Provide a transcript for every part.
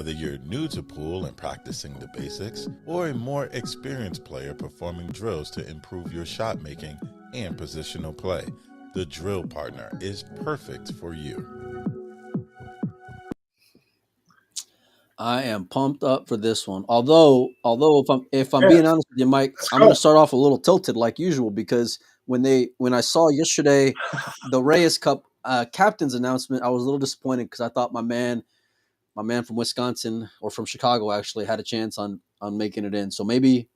Whether you're new to pool and practicing the basics, or a more experienced player performing drills to improve your shot making and positional play, the drill partner is perfect for you. I am pumped up for this one. Although if I'm Yeah, being honest with you, Mike, let's I'm going go. to start off a little tilted like usual because when I saw yesterday the Reyes Cup captain's announcement, I was a little disappointed because I thought my man from Wisconsin or from Chicago actually had a chance on making it in. So maybe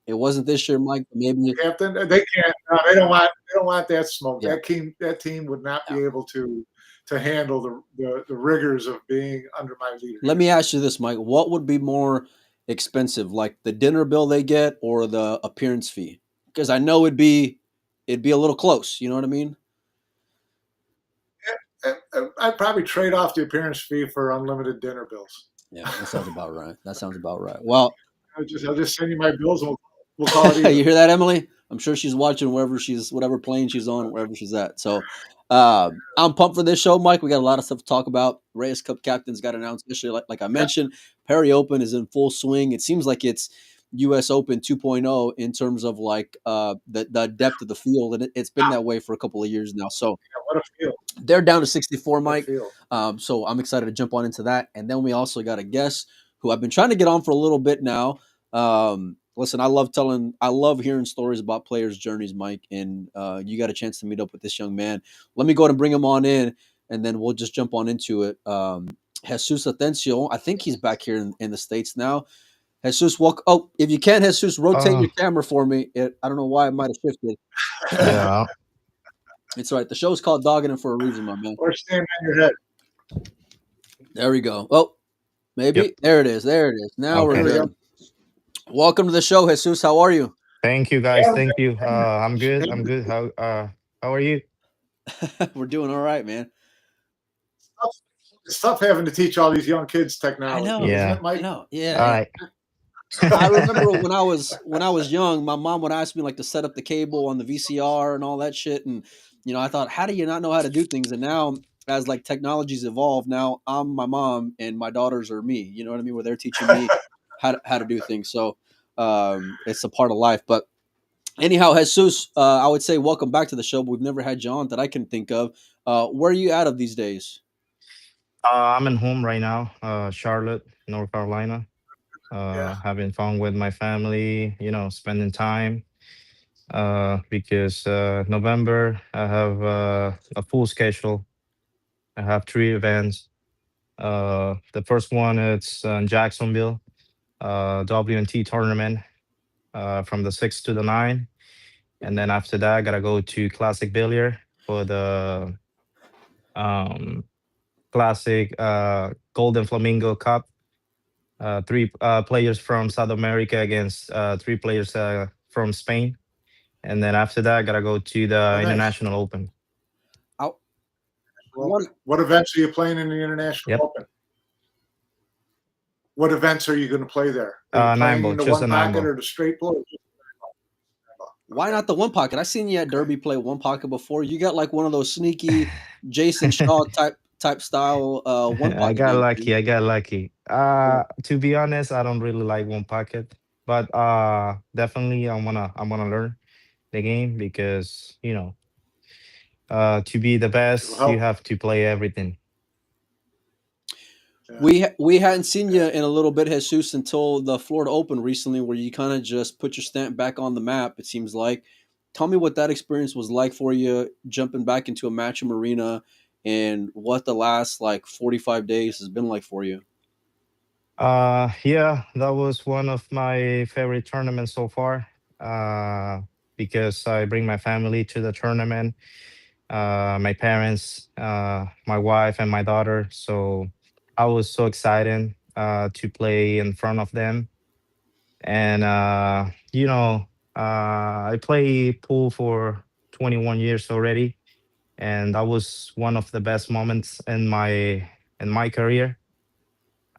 it wasn't this year, Mike. But maybe Captain, they can't. No, they don't want that smoke. yeah. That team would not Yeah. be able to handle the rigors of being under my Let leadership. me ask you this, Mike. What would be more expensive, like the dinner bill they get or the appearance fee? Because I know it'd be a little close. You know what I mean? I'd probably trade off the appearance fee for unlimited dinner bills. Yeah, that sounds about right. That sounds about right. Well, I'll just send you my bills and we'll call it you even. hear that, Emily? I'm sure she's watching whatever plane she's on, wherever she's at. So I'm pumped for this show, Mike. We got a lot of stuff to talk about. Reyes Cup captains got announced yesterday, like I Yeah, mentioned. Perry Open is in full swing. It seems like it's U.S. Open 2.0 in terms of like the depth of the field, and it's been that way for a couple of years now. So yeah, what a field! they're down to 64, What a Mike. field! So I'm excited to jump on into that. And then we also got a guest who I've been trying to get on for a little bit now. Listen, I love hearing stories about players' journeys, Mike. And you got a chance to meet up with this young man. Let me go ahead and bring him on in, and then we'll just jump on into it. Jesus Atencio, I think he's back here in the States now. Jesus, walk. Oh, if you can, Jesus, rotate Uh, your camera for me. I don't know why it might have shifted. yeah. It's all right. The show's called Dogging It for a reason, my man. Or stand on your head. There we go. Oh, Yep. maybe there it is. There it is. Now we're There Okay. we go. good. Welcome to the show, Jesus. How are you? Thank you, guys. Yeah, Thank you. I'm good. yeah. I'm good. How are you? We're doing all right, man. It's tough having to teach all these young kids I technology, know. isn't Yeah. it, I Mike? know. All Yeah. right. I remember when I was young, my mom would ask me like to set up the cable on the VCR and all that shit, and I thought, how do you not know how to do things? And now, as like technology's evolved, now I'm my mom and my daughters are me. You know what I mean? Where they're teaching me how to do things. So it's a part of life. But anyhow, Jesus, I would say welcome back to the show. But we've never had you on that I can think of. Where are you out of these days? I'm in home right now, Charlotte, North Carolina. Yeah. Having fun with my family, spending time. Because November, I have a full schedule. I have three events. The first one it's in Jacksonville, WNT tournament, from the 6th to the 9th. And then after that, I gotta go to Classic Billiard for the um, Classic Golden Flamingo Cup. Three players from South America against three players from Spain. And then after that, I gotta go to Oh, the nice. International Open. I, I Well, want what events are you playing in the International Yep. Open? What events are you going to play there? Are you Nine playing ball, in the just a one nine pocket ball. or the straight ball? Or just Why okay, not the one pocket? I seen you at okay. Derby play one pocket before. You got like one of those sneaky Jason Shaw type style one I pocket got games, lucky. dude. I got lucky. Yeah. To be honest, I don't really like one pocket, but definitely I wanna learn the game because to be the It'll best, you help. have to play everything. Yeah, We hadn't seen you yeah. in a little bit, Jesus, until the Florida Open recently, where you kind of just put your stamp back on the map. It seems like. Tell me what that experience was like for you, jumping back into a matchroom arena, and what the last like 45 days has been like for you. Yeah, that was one of my favorite tournaments so far. Uh, because I bring my family to the tournament, my parents, my wife, and my daughter. So I was so excited to play in front of them. And I play pool for 21 years already, and that was one of the best moments in my career.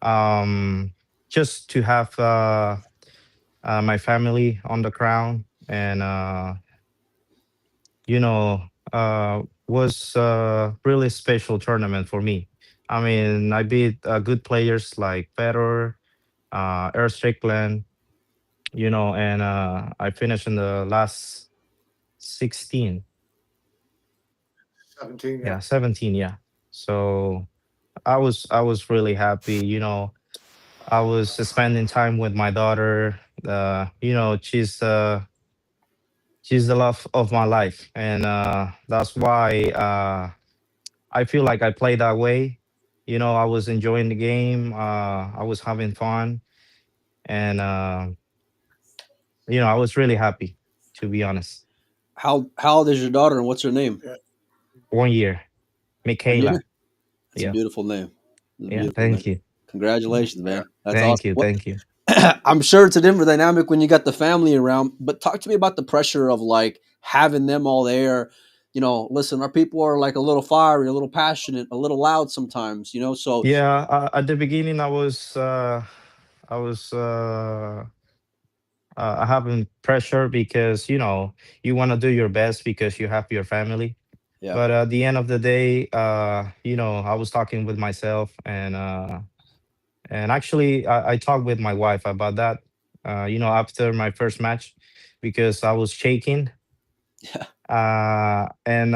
Um, just to have my family on the crown, and you know was a really special tournament for me. I mean, I beat good players like Federer, Earl Strickland, and I finished in the last 16, 17, yeah. yeah, 17, yeah. So I was really happy. I was spending time with my daughter. She's the love of my life, and that's why I feel like I play that way. I was enjoying the game. I was having fun, and I was really happy, to be honest. How old is your daughter and what's her name? Yeah. 1 year, 1 year. Michaela. That's a Yeah, beautiful name. It's a yeah. beautiful name. Thank you, Congratulations, Yeah. man. That's thank awesome. you, What thank you. I'm sure it's a different dynamic when you got the family around, but talk to me about the pressure of like having them all there. Listen, our people are like a little fiery, a little passionate, a little loud sometimes, so Yeah, at the beginning, I was having pressure because you want to do your best because you have your family. yeah. But at the end of the day, I was talking with myself, and actually, I talked with my wife about that. After my first match, because I was shaking. Yeah. And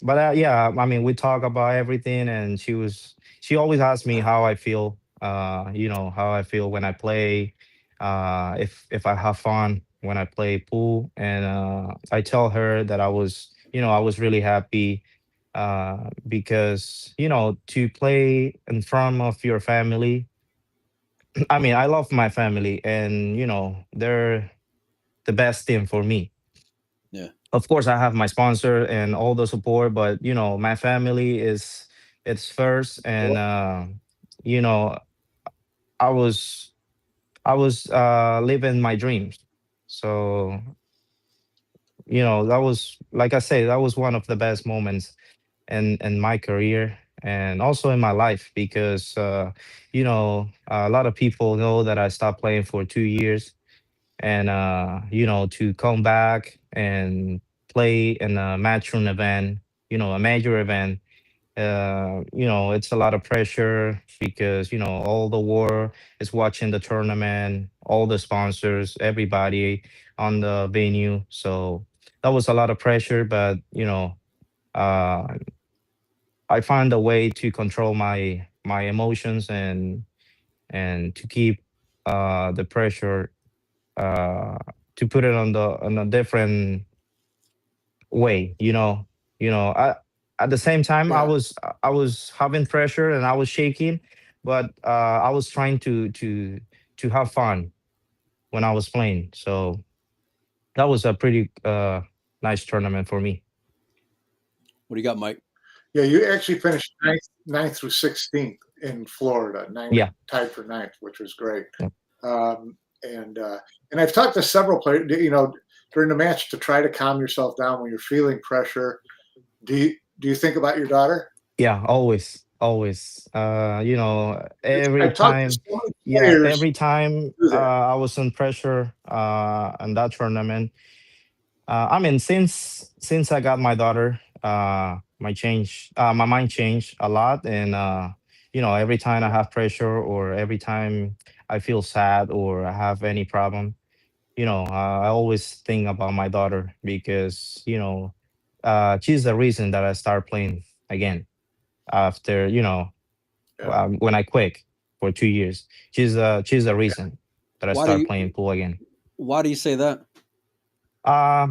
But yeah, I mean, we talk about everything, and she always asks me how I feel. How I feel when I play. If I have fun when I play pool, and I tell her that I was really happy because to play in front of your family. I mean, I love my family, and they're the best thing for me. Yeah. Of course, I have my sponsor and all the support, but my family is it's first. And you know I was living my dreams. So that was, like I say, that was one of the best moments in my career, and also in my life, because a lot of people know that I stopped playing for 2 years. And to come back and play in a matchroom event, a major event. It's a lot of pressure, because all the world is watching the tournament, all the sponsors, everybody on the venue. So that was a lot of pressure, but uh I found a way to control my emotions, and to keep the pressure, uh to put it on a different way. At the same time, i Yeah. was i was having pressure, and I was shaking, but I was trying to have fun when I was playing. So that was a pretty nice tournament for me. What do you got, Mike? Yeah, you actually finished ninth through 16th in Florida, Yeah, tied for ninth, which was great. yeah, Um, and uh, and I've talked to several players, during the match, to try to calm yourself down when you're feeling pressure. Do you think about your daughter? yeah, always, always. Every I've talked to time. so many Yeah, players every time who do that. I was in pressure in that tournament. I mean, since I got my daughter, my mind changed a lot. And every time I Yeah, have pressure, or every time I feel sad, or I have any problem, I always think about my daughter, because she's the reason that I start playing again after yeah, when I quit for 2 years. She's the yeah. reason that I Why do start you playing pool again. why do you say that?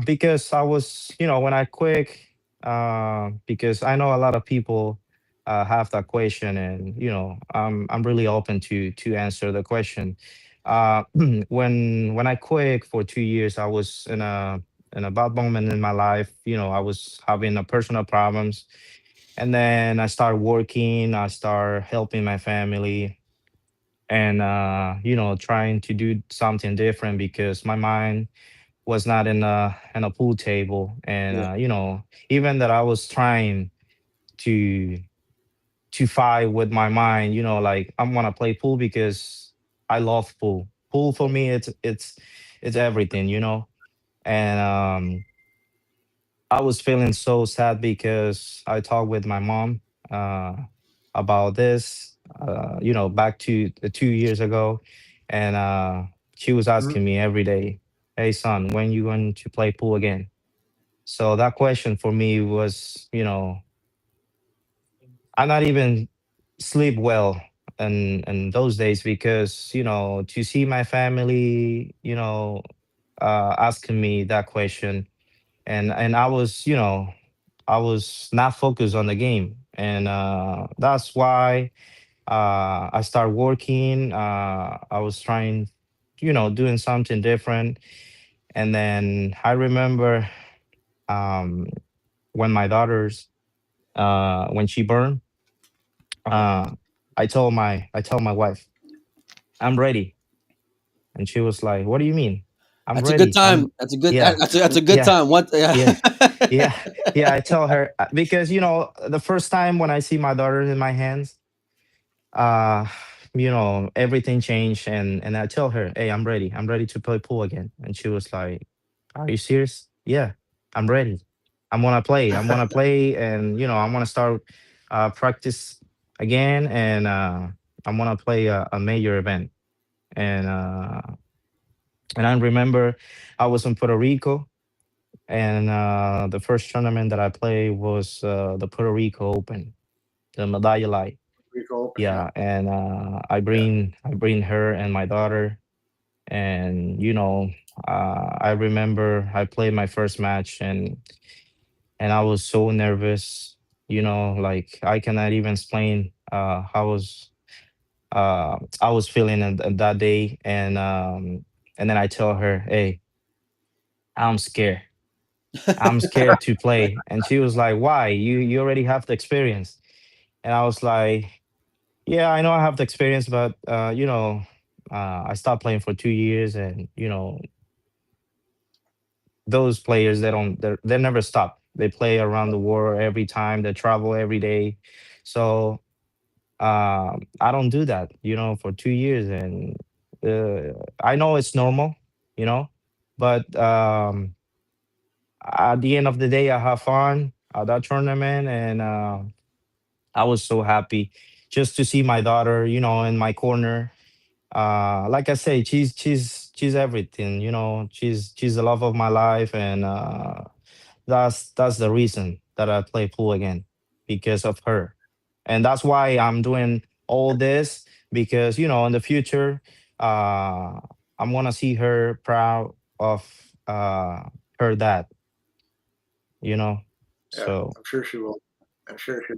Because I was, when I quit, because I know a lot of people have that question, and I'm really open to answer the question. Uh, when I quit for 2 years, I was in a bad moment in my life. I was having a personal problems, and then I started working. I started helping my family, and trying to do something different, because my mind was not in a pool table. And Yeah. even that I was trying to fight with my mind, like, I want to play pool because I love pool for me. It's everything. And I was feeling so sad, because I talked with my mom. uh about this, back to 2 years ago, and she was Mhm. asking me every day, "Hey, son, when you going to play pool again?" So that question for me was, I not even sleep well in those days because to see my family, asking me that question, and I was not focused on the game, and that's why I started working. I was trying, doing something different, and then I remember um, when my daughters when she burned, Yeah. uh, I told my wife, "I'm ready," and she was like, "What do you mean?" "I'm That's a good ready. time. I'm That's a good. Yeah, That's a good yeah, time. What? Yeah. yeah, yeah, yeah." I tell her because the first time when I see my daughter in my hands, uh everything changed, and I tell her, "Hey, I'm ready to play pool again," and she was like, "Are you serious?" "Yeah, I'm ready. I want to play, and I want to start practice again, and I want to play a major event." And uh and I remember I was in Puerto Rico, and the first tournament that I played was the Puerto Rico Open, the Medalla Light. Rico Open, yeah, Yeah, and yeah. I bring her and my daughter, and I remember I played my first match, and I was so nervous. Like I cannot even explain I was feeling that day, and then I tell her, "Hey, I'm scared. I'm scared to play," and she was like, "Why? You already have the experience." And I was like, "Yeah, I know I have the experience, but I stopped playing for 2 years, and those players they never stop. They play around the world every time. They travel every day, so I don't do that, for 2 years, and I know it's normal, you know, but at the end of the day, I have fun at that tournament, and I was so happy just to see my daughter, in my corner. Like I say, she's everything, she's the love of my life, and that's the reason that I play pool again, because of her. And that's why I'm doing all this, because in the future, uh I'm gonna see her proud of her dad, you know Yeah, so I'm sure she will. I'm sure she.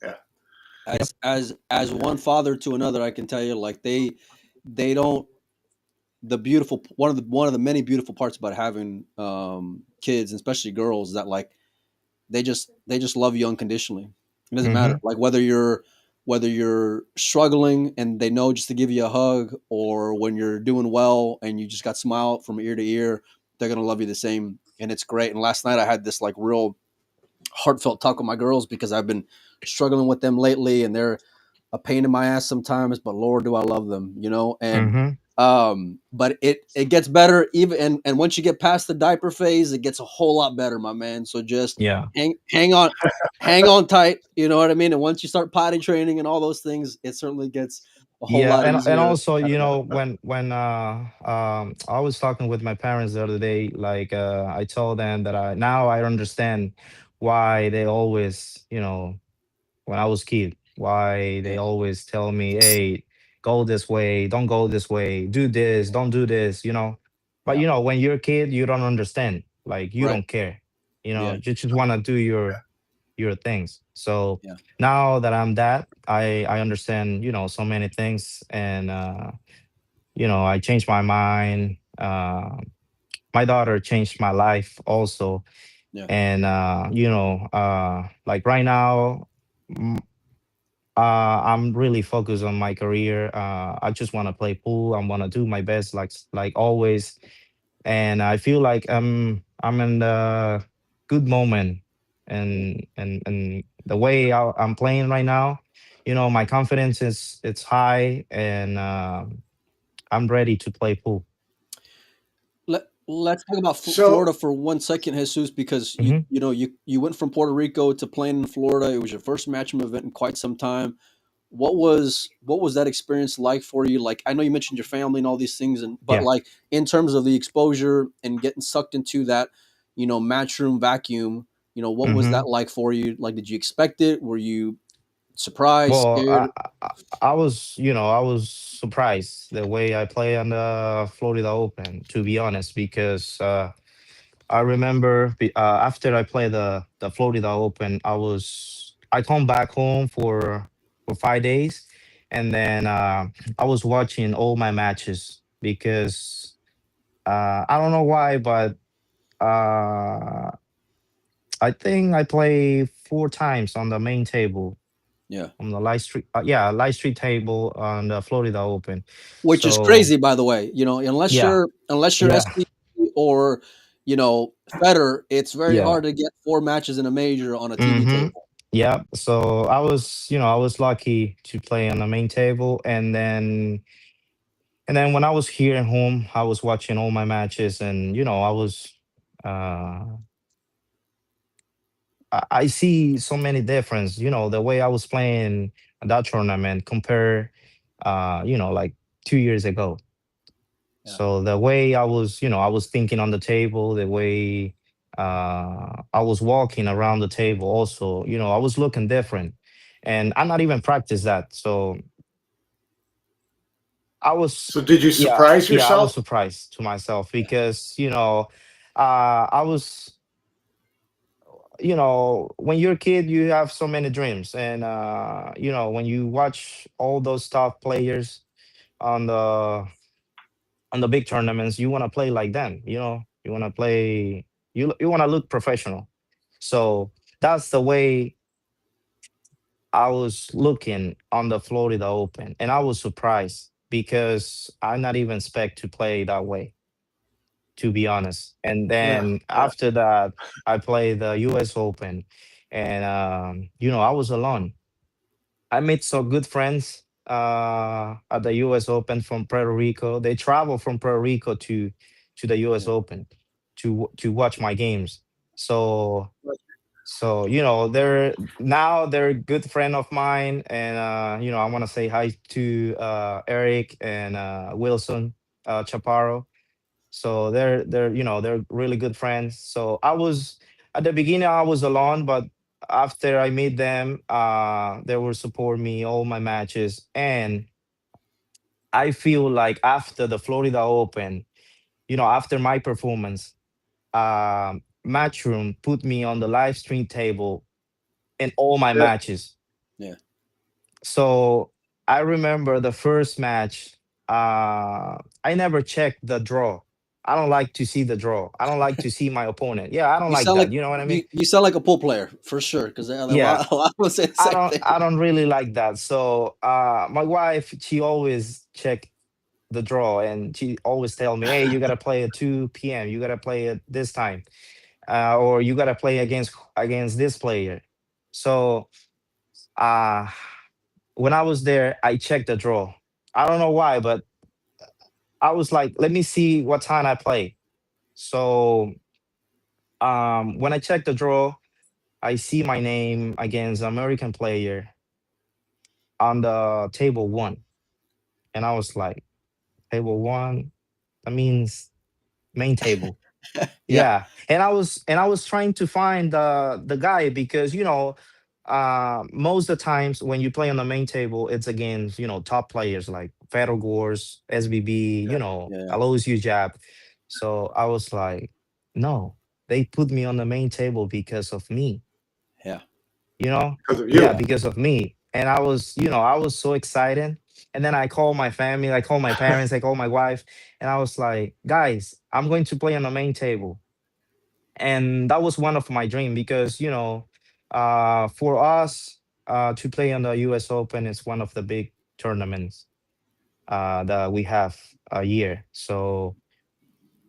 Yeah. yep. As one father to another, I can tell you, like they don't the beautiful one of the many beautiful parts about having kids, and especially girls, is that like they just love you unconditionally. It doesn't matter Mm-hmm. like whether you're struggling and they know just to give you a hug, or when you're doing well and you just got smile from ear to ear, they're gonna love you the same, and it's great. And last night I had this like real heartfelt talk with my girls because I've been struggling with them lately, and they're a pain in my ass sometimes, but Lord, do I love them, And Mm-hmm. but it gets better even, and once you get past the diaper phase, it gets a whole lot better, my man. So just Yeah. hang on tight, you know what I mean? And once you start potty training and all those things, it certainly gets a whole Yeah, lot and easier also, after that. when I was talking with my parents the other day, like I told them that I understand why they always, when I was kid, why they Yeah, always tell me, "Hey, go this way, don't go this way, do this, don't do this." But yeah, when you're a kid, you don't understand. Like you right, don't care. yeah, You just want to do your things. So yeah. now that I'm that, I understand, so many things, and I changed my mind. My daughter changed my life also, Yeah. and like right now, mm, I'm really focused on my career. I just want to play pool. I want to do my best, like always, and I feel like I'm in the good moment, Yeah. and the way I'm playing right now, my confidence is it's high, and I'm ready to play pool. Let's talk about So Florida for 1 second, Jesus, because Hmm. you went from Puerto Rico to playing in Florida. It was your first matchroom event in quite some time. What was that experience like for you? Like, I know you mentioned your family and all these things, but Yeah. like in terms of the exposure and getting sucked into that, matchroom vacuum. What was Hmm. that like for you? Like, did you expect it? Were you surprised, Well, scared? I was, I was surprised the way I play on the Florida Open, to be honest, because I remember after I played the Florida Open, I come back home for 5 days, and then I was watching all my matches because I don't know why, but uh, I think I play 4 times on the main table Yeah, on the live street. Yeah, live street table on the Florida Open. which is So crazy, by the way. Unless yeah, you're yeah, SC or Federer, it's very yeah. hard to get four matches in a major on a TV Mm-hmm. table. Yeah. So I was lucky to play on the main table, and then when I was here at home, I was watching all my matches, and I was uh I see so many difference. The way I was playing that tournament compare, like 2 years ago. Yeah. So the way I was thinking on the table, the way I was walking around the table, also, I was looking different, and I'm not even practice that. So I was, so did you yeah, surprise yeah, I was yourself? surprised to myself Yeah. because I was, when you're a kid, you have so many dreams, and when you watch all those top players on the big tournaments, you want to play like them. You want to play. You want to look professional. So that's the way I was looking on the Florida Open, and I was surprised because I not even expect to play that way, to be honest. And Yeah, then yeah. after that, I played the U.S. Open, and I was alone. I made some good friends at the U.S. Open from Puerto Rico. They travel from Puerto Rico to the U.S. Yeah. Open to watch my games. So they're a good friend of mine, and I want to say hi to Eric and Wilson Chaparro. So they're really good friends. So I was at the beginning I was alone, but after I meet them, they will support me all my matches, and I feel like after the Florida Open, after my performance, Matchroom put me on the live stream table in all my Yeah. matches. Yeah. So I remember the first match. I never checked the draw. I don't like to see the draw. I don't like to see my opponent. Yeah, I don't You like sound like that. You know what I mean? you sound like a pool player for sure. Because a Yeah, lot, a lot would say the I same don't. thing. I don't really like that. So my wife, she always check the draw, and she always tell me, "Hey, you gotta play at 2 p.m. You gotta play at this time, or you gotta play against this player." So uh when I was there, I checked the draw. I don't know why, but I was like, let me see what time I play. So when I checked the draw, I see my name against an American player on the table one. And I was like, table one, that means main table. Yeah. Yeah, and I was trying to find the guy because most of the times when you play on the main table, it's against top players like Gors, SBB, Yeah. Aloysius Jab. So I was like, no, they put me on the main table because of me, Yeah. you know, Because of yeah, you. because of me. And I was so excited. And then I called my family, I called my parents, I called my wife, and I was like, guys, I'm going to play on the main table. And that was one of my dream because for us to play on the US Open is one of the big tournaments that we have a year. So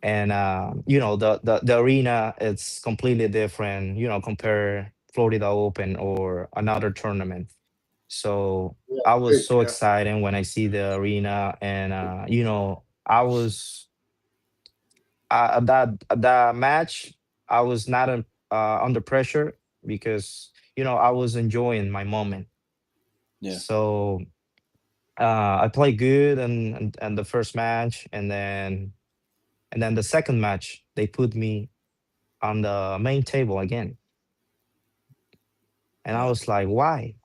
and the arena it's completely different, compare Florida Open or another tournament. So Yeah, I was big. so Yeah. excited when I see the arena, and I was that match, I was not under pressure because I was enjoying my moment. Yeah. So I played good and the first match, and then the second match they put me on the main table again, and I Yeah. was like, why?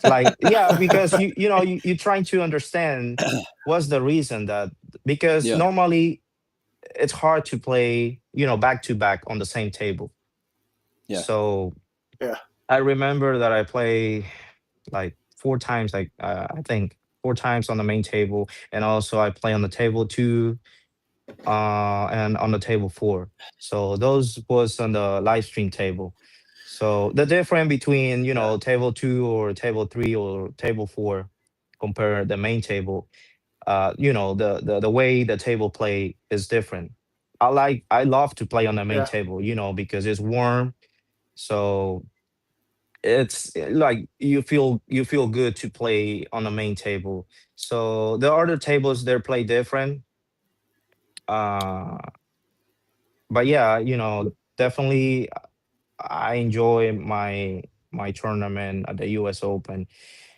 Like, yeah, because you're trying to understand what's the reason that, because Yeah. normally it's hard to play back to back on the same table. Yeah. So Yeah. I remember that I play like four times, like I think four times on the main table, and also I play on the table two, and on the table four. So those was on the live stream table. So the difference between Yeah. table two or table three or table four compare the main table, the way the table play is different. I love to play on the main Yeah. table, because it's warm. So it's like you feel good to play on the main table. So the other tables they play different. Uh but yeah, definitely I enjoy my tournament at the US Open.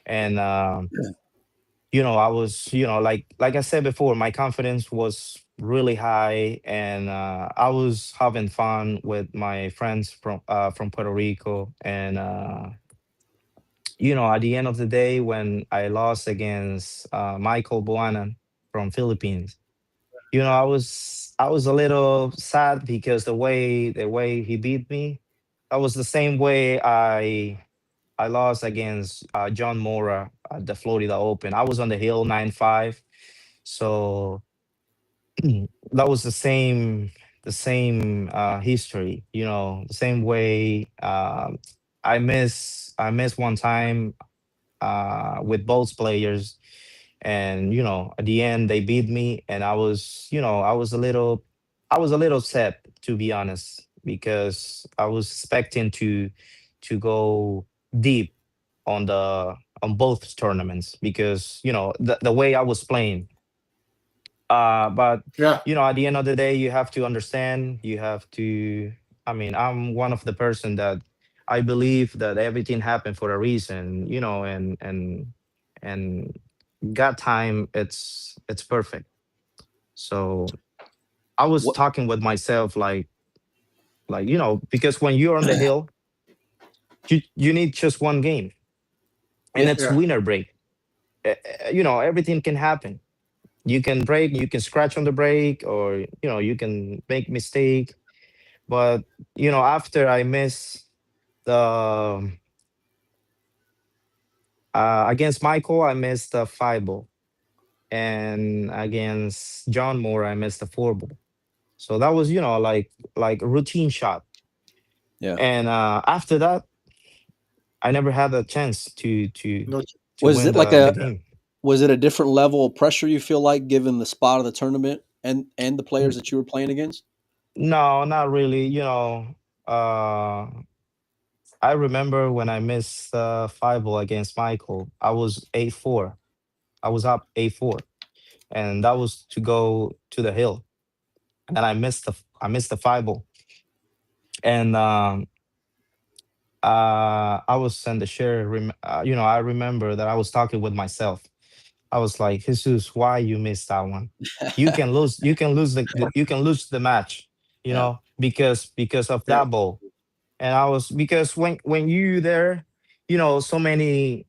And I was, like I said before, my confidence was really high, and I was having fun with my friends from Puerto Rico. And at the end of the day, when I lost against Michael Buanan from Philippines, I was a little sad because the way he beat me, that was the same way I lost against John Mora at the Florida Open. I was on the hill 9-5. So that was the same history, the same way. I miss one time with both players, and at the end they beat me, and I was a little sad, to be honest, because I was expecting to go deep on both tournaments, because the way I was playing. But Yeah. at the end of the day, you have to understand. You have to. I mean, I'm one of the person that I believe that everything happened for a reason. And God time, it's perfect. So I was What talking with myself, like because when you're on the hill, you need just one game, and Yeah. it's Yeah. winner break. Everything can happen. You can break, you can scratch on the break, or you can make mistake. But after I miss the against Michael, I missed the 5 ball, and against John Moore, I missed the 4 ball. So that was like a routine shot. Yeah. And after that, I never had a chance to to No. to Was win it like the a game. was it a different level of pressure you feel like given the spot of the tournament and the players that you were playing against? No, not really. Uh, I remember when I missed 5 ball against Michael, I was 8-4. I was up 8-4, and that was to go to the hill. And then I missed the 5 ball, and I was in the share. I remember that I was talking with myself. I was like, Jesus, why you missed that one? You can lose. You can lose the match. Yeah. Because of Yeah. that ball. And I was, because when you there, so many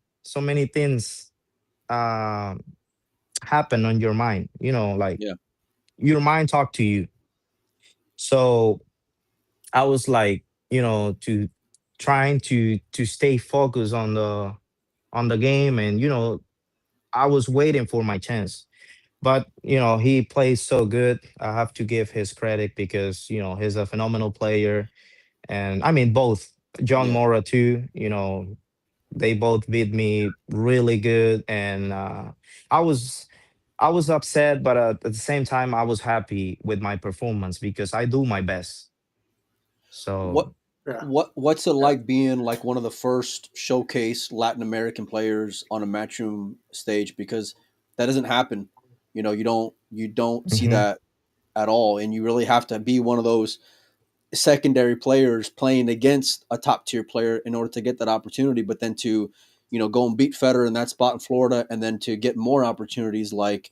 things um happen on your mind. Like Yeah. your mind talk to you. So I was like, to trying to stay focused on the game, and I was waiting for my chance. But he plays so good. I have to give his credit, because he's a phenomenal player. And I mean, both John Yeah. Mora too. They both beat me really good, and I was I was upset, but at the same time, I was happy with my performance because I do my best. What So, Yeah. what's it Yeah. like being like one of the first showcase Latin American players on a matchroom stage? Because that doesn't happen. You don't see mhm, that at all, and you really have to be one of those secondary players playing against a top tier player in order to get that opportunity. But then to, go and beat Federer in that spot in Florida, and then to get more opportunities like,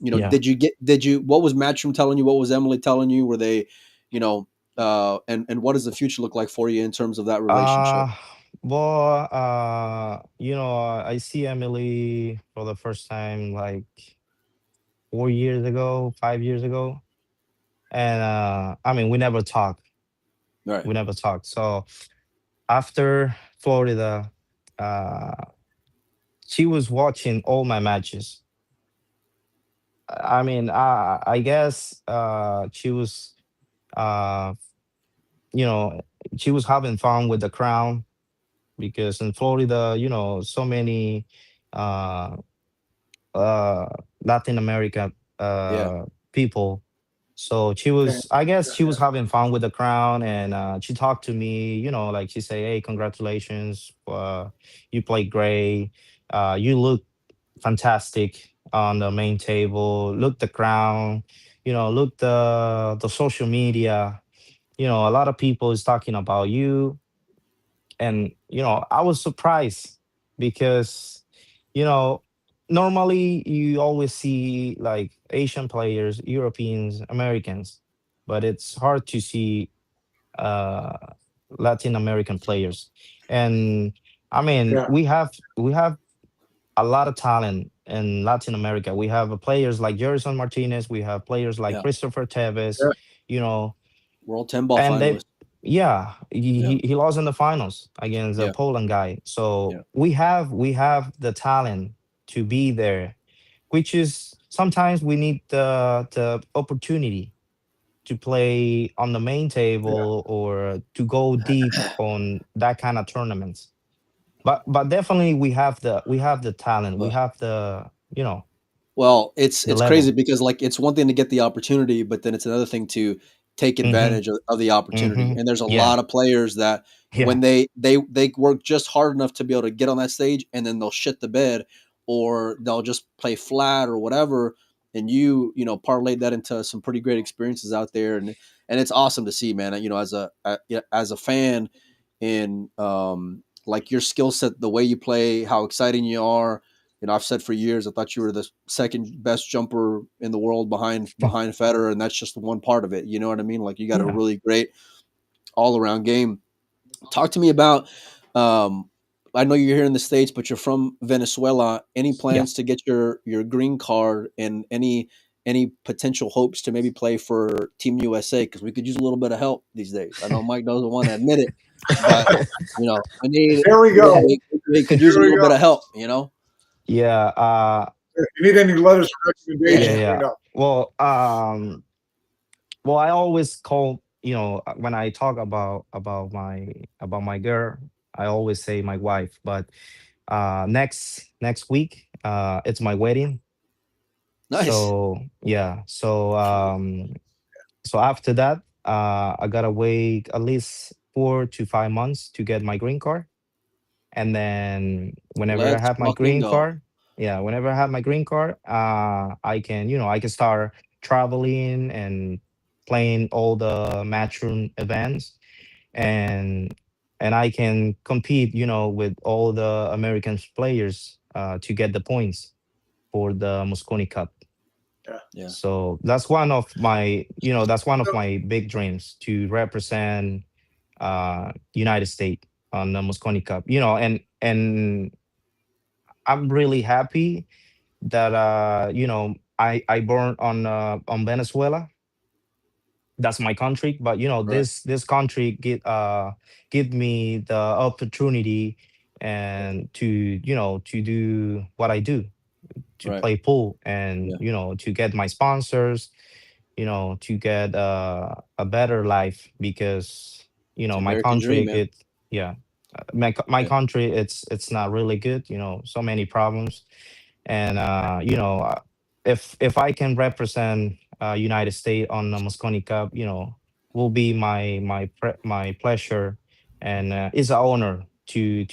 Yeah. what was Matchroom telling you? What was Emily telling you? Were they, and what does the future look like for you in terms of that relationship? Uh, well, I see Emily for the first time like 4 years ago, 5 years ago, and I mean, we never talked. Right. We never talked. So after Florida, uh, she was watching all my matches. I mean, I guess she was, uh, you know, she was having fun with the crown because in Florida, so many uh, uh, Latin America Yeah. people. So Okay. I guess Yeah, she yeah. was having fun with the crown, and she talked to me. Like she say, "Hey, congratulations! You played great. You look fantastic on the main table. Look the crown. Look the social media. A lot of people is talking about you, and I was surprised because you know normally you always see like Asian players, Europeans, Americans, but it's hard to see uh Latin American players. And I mean, Yeah. we have a lot of talent in Latin America. We have players like Jerson Martinez, we have players like Yeah. Christopher Tevez, Yeah. you know World 10 ball and they, finalist. yeah, Yeah. he lost in the finals against a Yeah. Poland guy. So Yeah. we have the talent to be there, which is sometimes we need the opportunity to play on the main Yeah. table or to go deep on that kind of tournaments. But definitely we have the talent, we But have Well, it's the it's crazy level. because like it's one thing to get the opportunity, but then it's another thing to take Hmm. advantage of the opportunity. Hmm. And there's a Yeah. lot of players that Yeah. when they work just hard enough to be able to get on that stage, and then they'll shit the bed, or they'll just play flat or whatever. And parlay that into some pretty great experiences out there, and it's awesome to see, man. As a fan, and like your skill set, the way you play, how exciting you are. I've said for years I thought you were the second best jumper in the world behind Federer, and that's just one part of it. You know what I mean? Like you got a Yeah. really great all around game. Talk to me about. Um, I know you're here in the States, but you're from Venezuela. Any Yeah. plans to get your green card, and any potential hopes to maybe play for Team USA? Because we could use a little bit of help these days. I know Mike doesn't want to admit it, but I need Here we go. we could use Here a we little bit go. of help. Yeah. If you need any letters of Yeah, Yeah. recommendation, let me Yeah. know. Well, I always call, when I talk about my girl, I always say my wife. But next week, it's my wedding. nice. So yeah. So after that, I gotta wait at least 4 to 5 months to get my green card. And then whenever I Let's have my fucking green go. card, yeah, whenever I have my green card, I can start traveling and playing all the matchroom events, and I can compete, with all the American players to get the points for the Mosconi Cup. Yeah. Yeah. So that's one of my big dreams to represent United States on the Mosconi Cup. And I'm really happy that I born on Venezuela. That's my country, but Right. this country give me the opportunity and to do what I do, to Right. play pool, and Yeah. to get my sponsors, to get a better life, because It's my American country dream, man. get yeah, my Yeah. country, it's not really good, so many problems. And if I can represent United States on the Mosconi Cup, will be my pleasure, and it's an honor to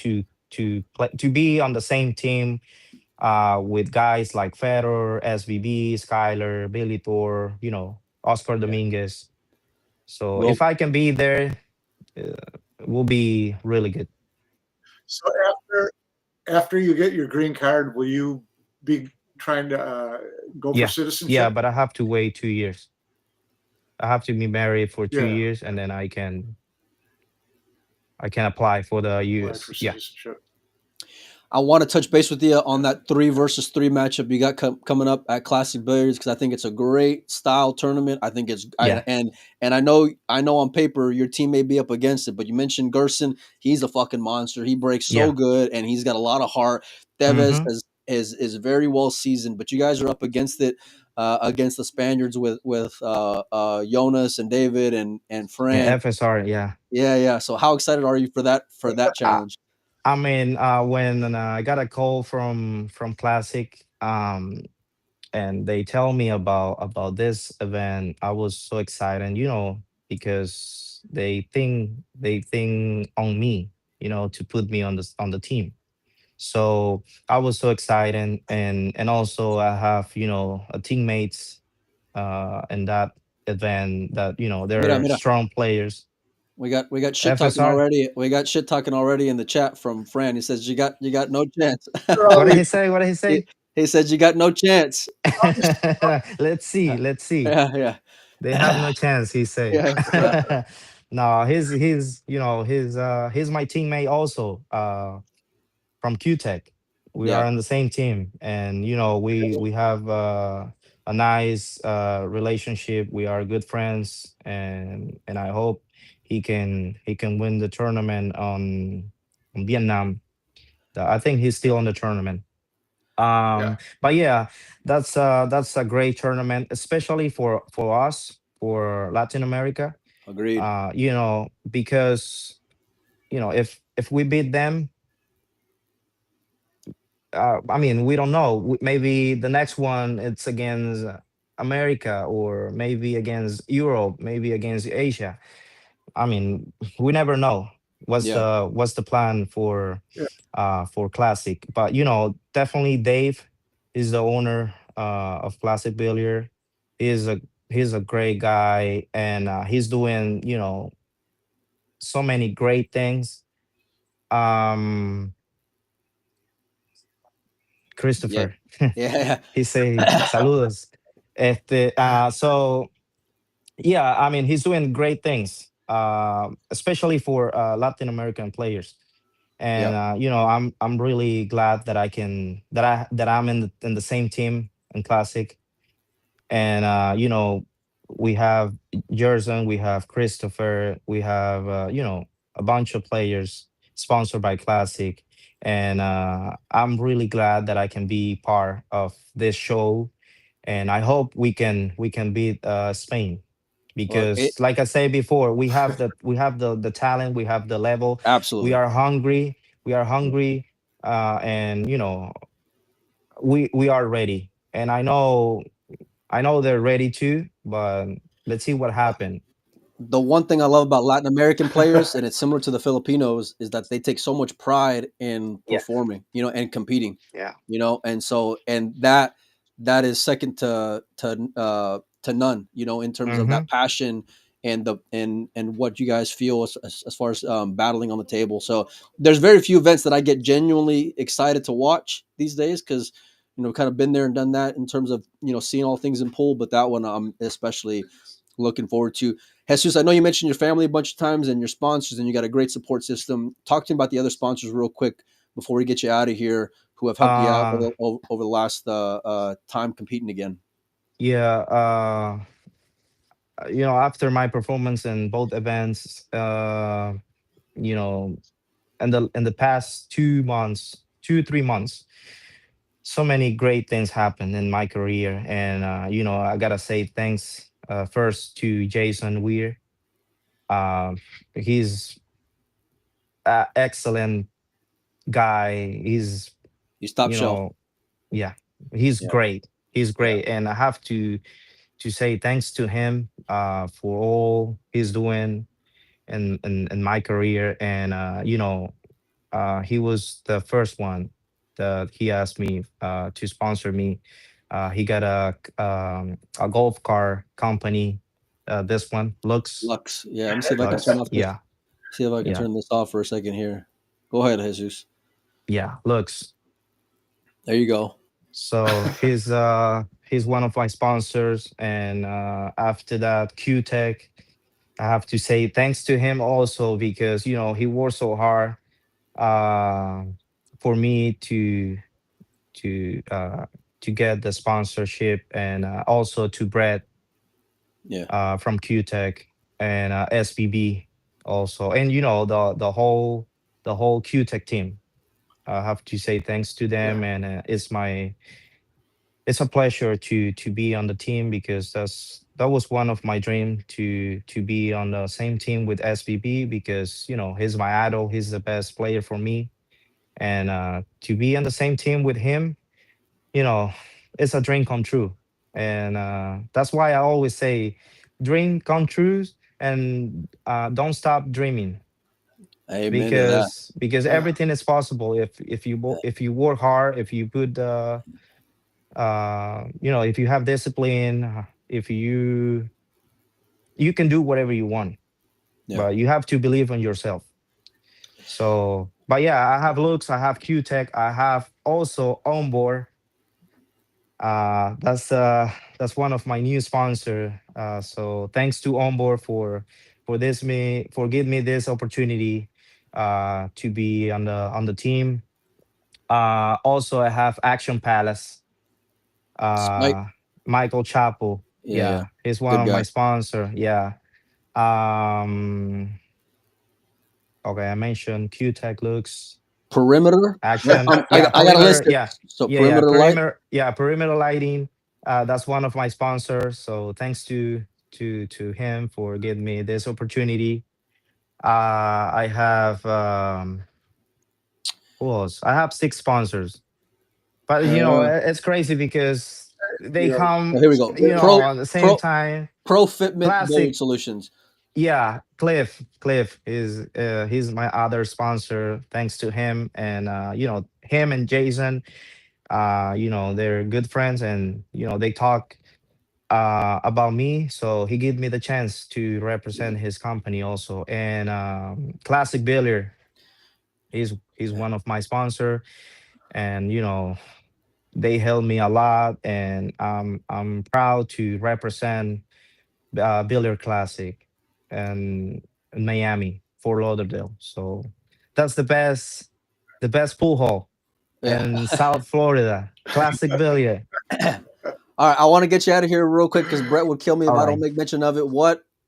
be on the same team with guys like Federer, SVB, Skyler, Billy Thor. Oscar Yeah. Dominguez. So Well, if I can be there, uh, it will be really good. So after you get your green card, will you be trying to go for Yeah, yeah, citizenship? but I have to wait 2 years. I have to be married for two Yeah, years, and then I can apply for the apply US. for Yeah, citizenship. I want to touch base with you on Yeah, that 3 versus 3 matchup you got coming up at Classic Billiards because I think it's a great style tournament. I think yeah, and I know on paper your team may be up against it, but you mentioned Gerson. He's a fucking monster. He breaks so yeah. good and he's got a lot of heart. Tevez Mm-hmm. is very well seasoned, but you guys are up against it against the Spaniards with Jonas and David and Yeah, Fran. FSR. Yeah. Yeah, yeah. So how excited are you for that Uh, challenge? I mean, when I got a call from Classic, and they tell me about this event, I was so excited. Because they think on me, to put me on the team. So I was so excited, and also I have a teammates in that event that Mira, they're mira. strong players. We got shit talking FSR. already. We got shit talking already in the chat from Fran. He says you got no chance. they're What did already he say? What did he he, say? he said you got no chance. obviously. Let's see. Let's see. Yeah, They have yeah, no chance, he say. yeah, yeah, No, he's my teammate also, from QTech. We yeah. are on the same team, and we have a nice relationship. We are good friends, and I hope he can win the tournament on Vietnam. I think he's still on the tournament. Yeah, But yeah, that's a great tournament, especially for us, for Latin America. Agreed. Because if we beat them, I mean, we don't know. Maybe the next one it's against America, or maybe against Europe, maybe against Asia. I mean, we never know Yeah. what's the plan yeah, for Classic. But definitely Dave is the owner of Classic Billiard. He's a he's a great guy, and he's doing so many great things. Um, Yeah. Christopher, Yeah. he say saludos. So yeah, I mean, he's doing great things, especially for Latin American players. And Yeah. I'm really glad that I'm in the same team in Classic. And we have Jerson, we have Christopher, we have a bunch of players sponsored by Classic. And I'm really glad that I can be part of this show, and I hope we can beat Spain, Well, because like I said before, we have the talent, we have the level, we absolutely. are hungry, we are hungry, and we are ready. And I know they're ready too, but let's see what happened. The one thing I love about Latin American players, and it's similar to the Filipinos, is that they take so much pride in Yeah, performing, and competing, yeah. and so and that is second to none, in terms of Mm-hmm. that passion and what you guys feel as far as battling on the table. So there's very few events that I get genuinely excited to watch these days because kind of been there and done that in terms of seeing all things in pool, but that one I'm especially looking forward to. Jesus, I know you mentioned your family a bunch of times and your sponsors, and you got a great support system. Talk to me about the other sponsors real quick before we get you out of here, who have helped you out uh over the last time competing again. yeah, after my performance in both events, you know in the past 2 months, 3 months, so many great things happened in my career. And I gotta say thanks, first, to Jason Weir. um he's an excellent guy. He's He's top you shelf. know yeah, he's Yeah, great. He's yeah, great, and I have to say thanks to him for all he's doing in my career. And he was the first one that he asked me to sponsor me He got a golf car company. This one, Lux. Lux. Yeah, let me see if I can turn Lux. off this. Yeah, See if I can yeah, turn this off for a second here. Go ahead, Jesus. yeah. Lux. There you go. So he's one of my sponsors, and after that, Q Tech. I have to say thanks to him also because he worked so hard uh, for me to uh, to get the sponsorship, and also to Brett Yeah. from Q Tech and SBB also, and the whole Q Tech team. I have to say thanks to them, Yeah. and it's a pleasure to be on the team because that was one of my dream to be on the same team with SBB because he's my idol, he's the best player for me, and to be on the same team with him, you know it's a dream come true, and that's why I always say dream come true, and don't stop dreaming Amen to that. because Yeah. everything is possible if you work hard, if you put if you have discipline, if you can do whatever you want, Yeah. but you have to believe in yourself. So, but yeah, I have Lux, I have Q Tech, I have also Onboard. That's one of my new sponsor. So thanks to Onboard for giving me this opportunity to be on the team. Also, I have Action Palace. Spike. Uh, Michael Chapo. Yeah, yeah. Yeah, he's one Good of my guy. sponsor. Yeah. Okay, I mentioned Q Tech Lux. Perimeter. Action. Yeah, I got a list perimeter. it. Yeah, So yeah. perimeter light. Perimeter. Yeah, perimeter lighting. That's one of my sponsors. So thanks to him for giving me this opportunity. I have who else? I have six sponsors, but Uh, it's crazy because they Yeah. come, Here we go. Pro at the same Pro time. Pro Fitment Billiard Classic. Solutions. Yeah, Cliff is he's my other sponsor. Thanks to him, and him and Jason. They're good friends, and they talk about me. So he gave me the chance to represent his company also. And Classic Billiard, he's Yeah. one of my sponsor, and they helped me a lot, and I'm proud to represent Billiard Classic and in Miami, Fort Lauderdale. So that's the best pool hall Yeah. in South Florida. Classic Billiard. All right. I want to get you out of here real quick because Brett would kill me if All I don't right, make mention of it.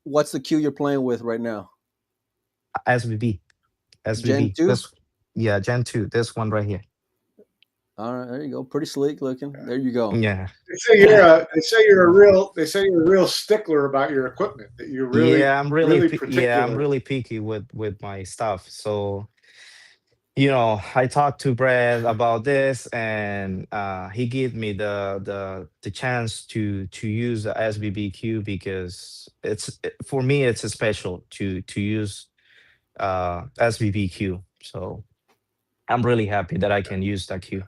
What's the cue you're playing with right now? SVB, Gen SVB. 2? Yeah, Gen 2. This one right here. All right, there you go. Pretty sleek looking. There you go. Yeah, They say you're a real stickler about your equipment, that you're really yeah. really I'm particular. really picky with my stuff. So I talked to Brad about this, and he gave me the chance to use the SBBQ because for me it's a special to use SBBQ. So I'm really happy that I can use that queue.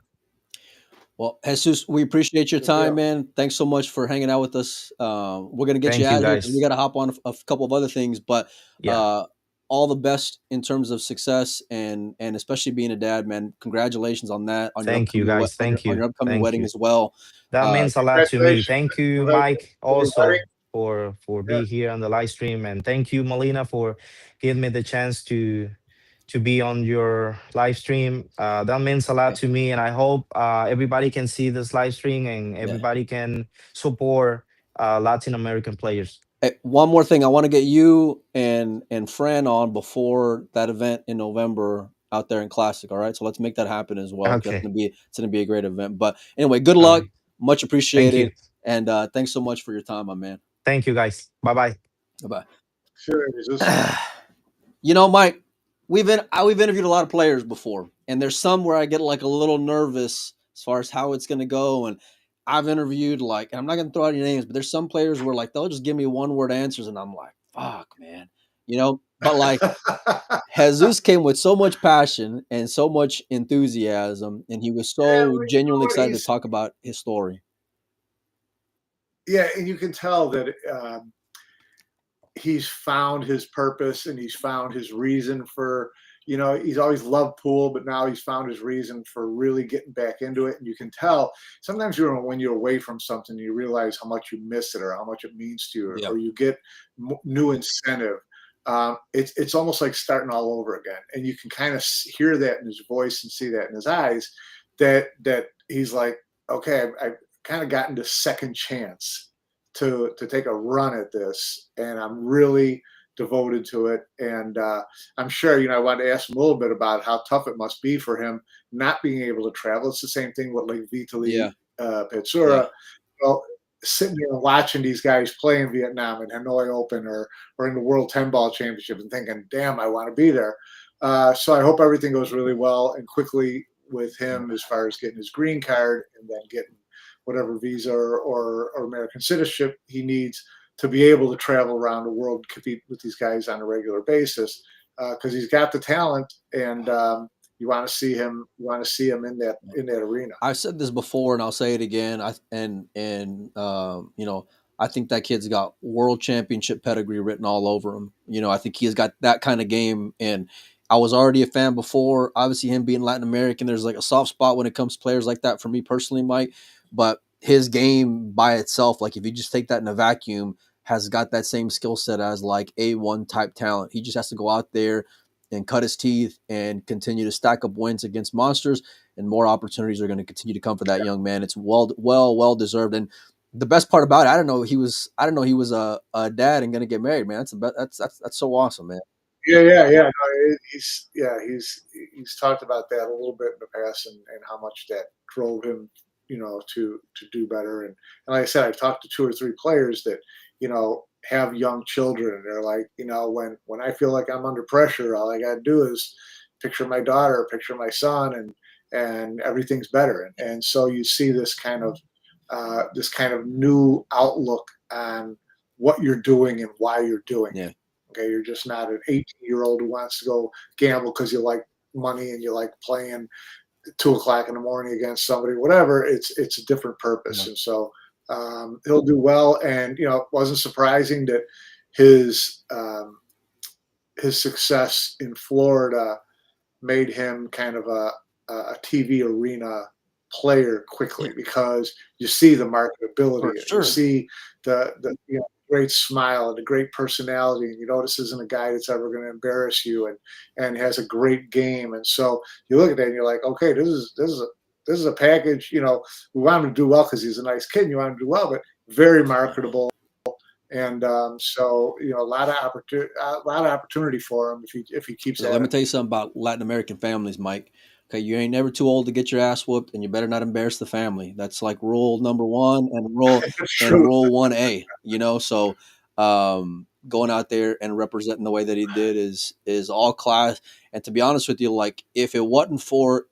Well, Jesus, we appreciate your Good time, deal. man. Thanks so much for hanging out with us. We're gonna get you Thank you out of here because we guys. got to hop on a couple of other things. But Yeah, uh, all the best in terms of success and especially being a dad, man. Congratulations on that, on your thank you upcoming guys. Thank on you. your upcoming Thank wedding you. as well. That Uh, means a lot to me. Congratulations. Thank you, Congratulations Mike, on your wedding. also for Yeah. being here on the live stream, and thank you, Molina, for giving me the chance to be on your live stream. That means a lot yeah, to me, and I hope everybody can see this live stream and yeah. everybody can support Latin American players. Hey, one more thing, I want to get you and Fran on before that event in November out there in Classic. All right, so let's make that happen as well. 'Cause Okay. it's gonna be a great event. But anyway, good All luck, right. much Thank you. appreciated, and thanks so much for your time, my man. Thank you, guys. Bye bye. Bye Sure, Jesus. bye. Mike, we've interviewed a lot of players before, and there's some where I get like a little nervous as far as how it's gonna go. And I've interviewed and I'm not gonna throw out your names, but there's some players where like they'll just give me one word answers, and I'm like, fuck, man, But like Jesus came with so much passion and so much enthusiasm, and he was Yeah, so well, you know genuinely what? excited to talk about his story. yeah, and you can tell that he's found his purpose and he's found his reason for, he's always loved pool, but now he's found his reason for really getting back into it. And you can tell sometimes when you're away from something, you realize how much you miss it or how much it means to you, Yeah. or you get new incentive. It's almost like starting all over again. And you can kind of hear that in his voice and see that in his eyes, that he's like, okay, I've kind of gotten this second chance to take a run at this, and I'm really devoted to it. And I'm sure, I wanted to ask him a little bit about how tough it must be for him not being able to travel. It's the same thing with like Vitaly Petsura. Yeah. Well, sitting there and watching these guys play in Vietnam and Hanoi Open or in the World 10 Ball Championship and thinking, damn, I want to be there. So I hope everything goes really well and quickly with him as far as getting his green card and then getting whatever visa or American citizenship he needs to be able to travel around the world and compete with these guys on a regular basis, because he's got the talent, and you want to see him. You want to see him in that arena. I've said this before, and I'll say it again. I think that kid's got world championship pedigree written all over him. I think he's got that kind of game, and I was already a fan before. Obviously, him being Latin American, there's like a soft spot when it comes to players like that for me personally, Mike. But his game by itself, like if you just take that in a vacuum, has got that same skill set as like A1 type talent. He just has to go out there and cut his teeth and continue to stack up wins against monsters, and more opportunities are going to continue to come for that young man. It's well deserved. And the best part about it, I didn't know he was a dad and going to get married, man. That's so awesome, man. Yeah. No, he's talked about that a little bit in the past, and how much that drove him, to do better. And like I said, I've talked to 2 or 3 players that, have young children, and they're like, when I feel like I'm under pressure, all I got to do is picture my daughter, picture my son, and everything's better. And so you see this kind of new outlook on what you're doing and why you're doing it. Okay, you're just not an 18-year-old who wants to go gamble because you like money and you like playing at 2 o'clock in the morning against somebody, whatever. It's a different purpose. And so he'll do well. And it wasn't surprising that his success in Florida made him kind of a TV arena player quickly, because you see the marketability, Sure. you see the great smile and a great personality, and this isn't a guy that's ever going to embarrass you, and has a great game. And so you look at that and you're like, okay, this is a package. We want him to do well because he's a nice kid and you want him to do well, but very marketable. And so a lot of opportunity for him if he keeps. Let me tell you something about Latin American families, Mike. Okay, you ain't never too old to get your ass whooped, and you better not embarrass the family. That's like rule number 1 and rule 1A. So going out there and representing the way that he did is all class. And to be honest with you, like if it wasn't for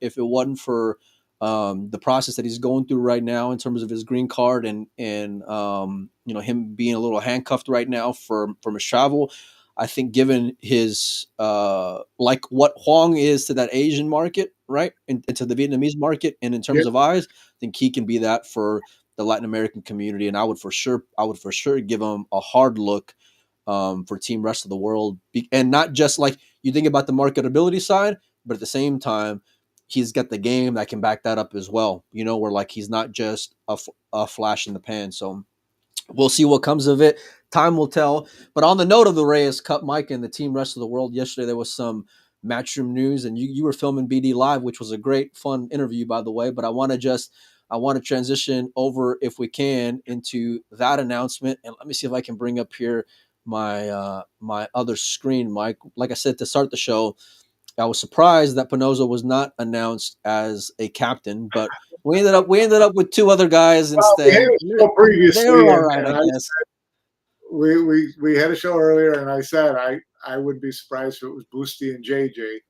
the process that he's going through right now in terms of his green card and him being a little handcuffed right now from his travel, I think given his like what Huang is to that Asian market, right, and to the Vietnamese market, and in terms of eyes, I think he can be that for the Latin American community. And I would for sure give him a hard look for Team Rest of the World, and not just like you think about the marketability side, but at the same time, he's got the game that can back that up as well. Where like he's not just a flash in the pan. So we'll see what comes of it. Time will tell. But on the note of the Reyes Cup, Mike, and the Team Rest of the World, yesterday there was some Matchroom news, and you were filming BD Live, which was a great, fun interview, by the way. But I want to transition over, if we can, into that announcement. And let me see if I can bring up here my my other screen, Mike. Like I said to start the show, I was surprised that Penoza was not announced as a captain, but we ended up with 2 other guys instead. Previously, they were all right, I guess. We had a show earlier, and I said I would be surprised if it was Boosty and JJ.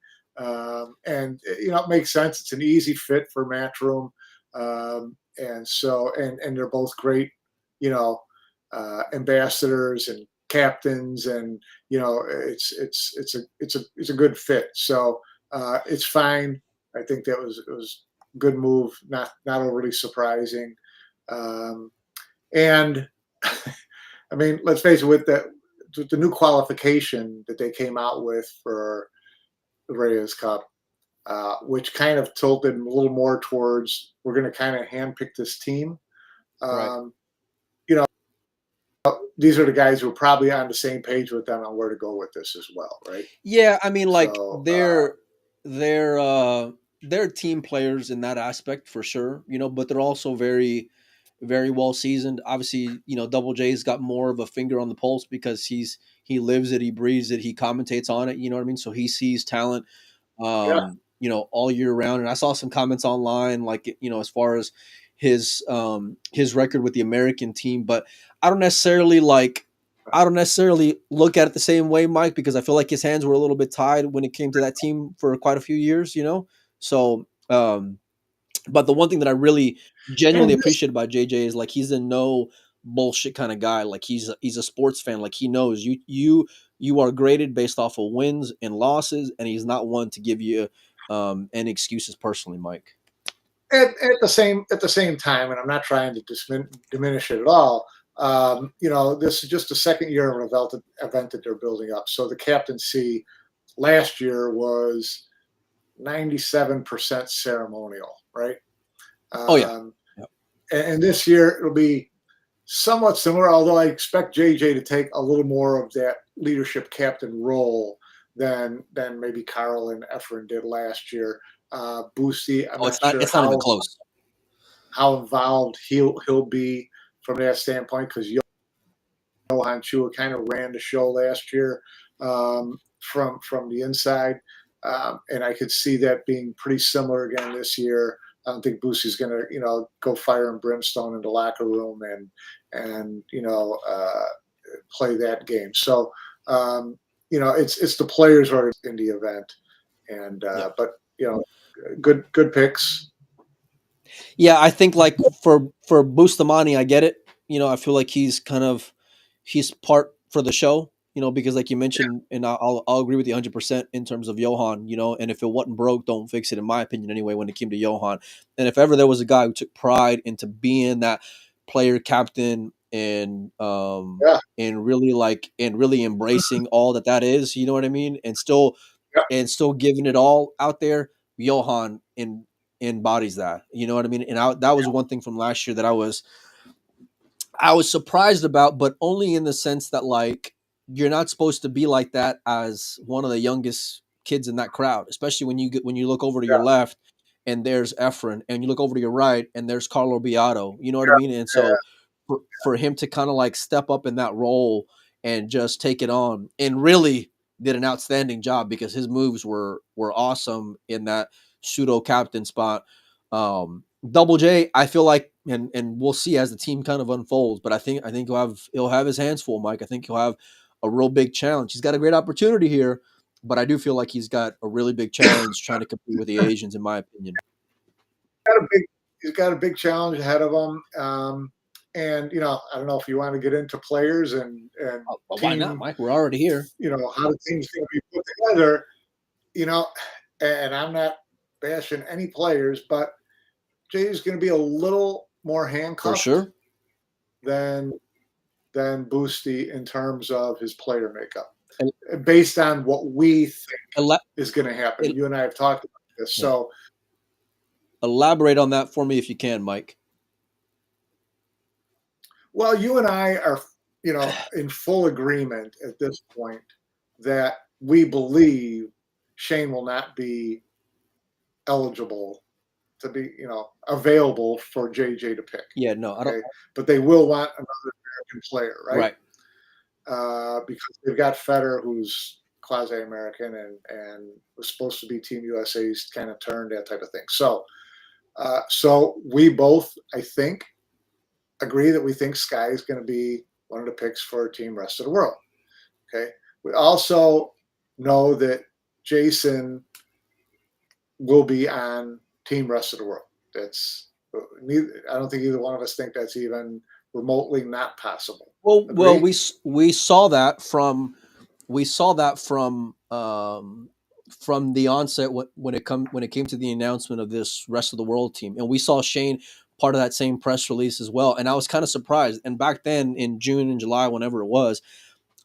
And it makes sense. It's an easy fit for Matchroom, and so and they're both great, ambassadors and captains, and it's a good fit. So it's fine. I think it was a good move, not overly surprising. And I mean, let's face it, with the new qualification that they came out with for the Reyes Cup, which kind of tilted a little more towards we're going to kind of handpick this team. Right. You know, these are the guys who are probably on the same page with them on where to go with this as well, right? Yeah, I mean, like So, they're team players in that aspect for sure, but they're also very, very well seasoned. Obviously, Double J's got more of a finger on the pulse because he lives it, he breathes it, he commentates on it. You know what I mean? So he sees talent, yeah, all year round. And I saw some comments online, like as far as his record with the American team, but I don't necessarily like. I don't necessarily look at it the same way, Mike, because I feel like his hands were a little bit tied when it came to that team for quite a few years, So, but the one thing that I really and genuinely this, appreciate about JJ is like he's a no bullshit kind of guy. Like he's a sports fan. Like he knows you are graded based off of wins and losses, and he's not one to give you any excuses personally, Mike. at the same time, and I'm not trying to diminish it at all. This is just the second year of an event that they're building up. So the captaincy last year was 97% ceremonial, right? Oh yeah. Um, and this year it'll be somewhat similar, although I expect JJ to take a little more of that leadership captain role than maybe Carl and Efren did last year. Boosty, I'm Oh, not sure it's not even close. how involved he'll be from that standpoint because Johan Chua kind of ran the show last year from the inside, and I could see that being pretty similar again this year. I don't think Boosie's going to go fire and brimstone in the locker room and play that game. So it's the players who are in the event, and Yeah. but good picks. Yeah, I think like for Bustamante, I get it. I feel like he's part for the show. Because like you mentioned, and I'll agree with you 100% in terms of Johan. And if it wasn't broke, don't fix it. In my opinion, anyway, when it came to Johan, and if ever there was a guy who took pride into being that player captain Yeah, and really embracing all that is, you know what I mean, yeah, and still giving it all out there, Johan embodies that. You know what I mean? And that was one thing from last year that I was surprised about, but only in the sense that like you're not supposed to be like that as one of the youngest kids in that crowd, especially when you look over to yeah, your left and there's Efren, and you look over to your right and there's Carlo Beato. You know what I yeah, mean? And so for him to kind of like step up in that role and just take it on, and really did an outstanding job because his moves were awesome in that pseudo captain spot. Double J, I feel like, and we'll see as the team kind of unfolds, but I think he'll have his hands full, Mike. I think he'll have a real big challenge. He's got a great opportunity here, but I do feel like he's got a really big challenge trying to compete with the Asians, in my opinion. got a big he's got a big challenge ahead of him. And I don't know if you want to get into players and Oh, well, why not, team, Mike? We're already here. how the team's going to be put together. You know, and I'm not bashing any players, but Jay is going to be a little more For handcuffed sure. than Boosty in terms of his player makeup, And based on what we think ele- is going to happen. el- You and I have talked about this, yeah. so Elaborate on that for me if you can, Mike. well, you and I are, in full agreement at this point that we believe Shane will not be eligible to be, available for JJ to pick. Yeah, no, I don't. Okay, but they will want another American player, right? Right. Because they've got Federer, who's quasi-American and was supposed to be Team USA's kind of turn, that type of thing. So we both, I think, agree that we think Sky is going to be one of the picks for Team Rest of the World. Okay. We also know that Jason will be on Team Rest of the World. I don't think either one of us think that's even remotely not possible. Well, Agree? we saw that from from the onset when it came to the announcement of this Rest of the World team, and we saw Shane part of that same press release as well. And I was kind of surprised. And back then in June and July, whenever it was,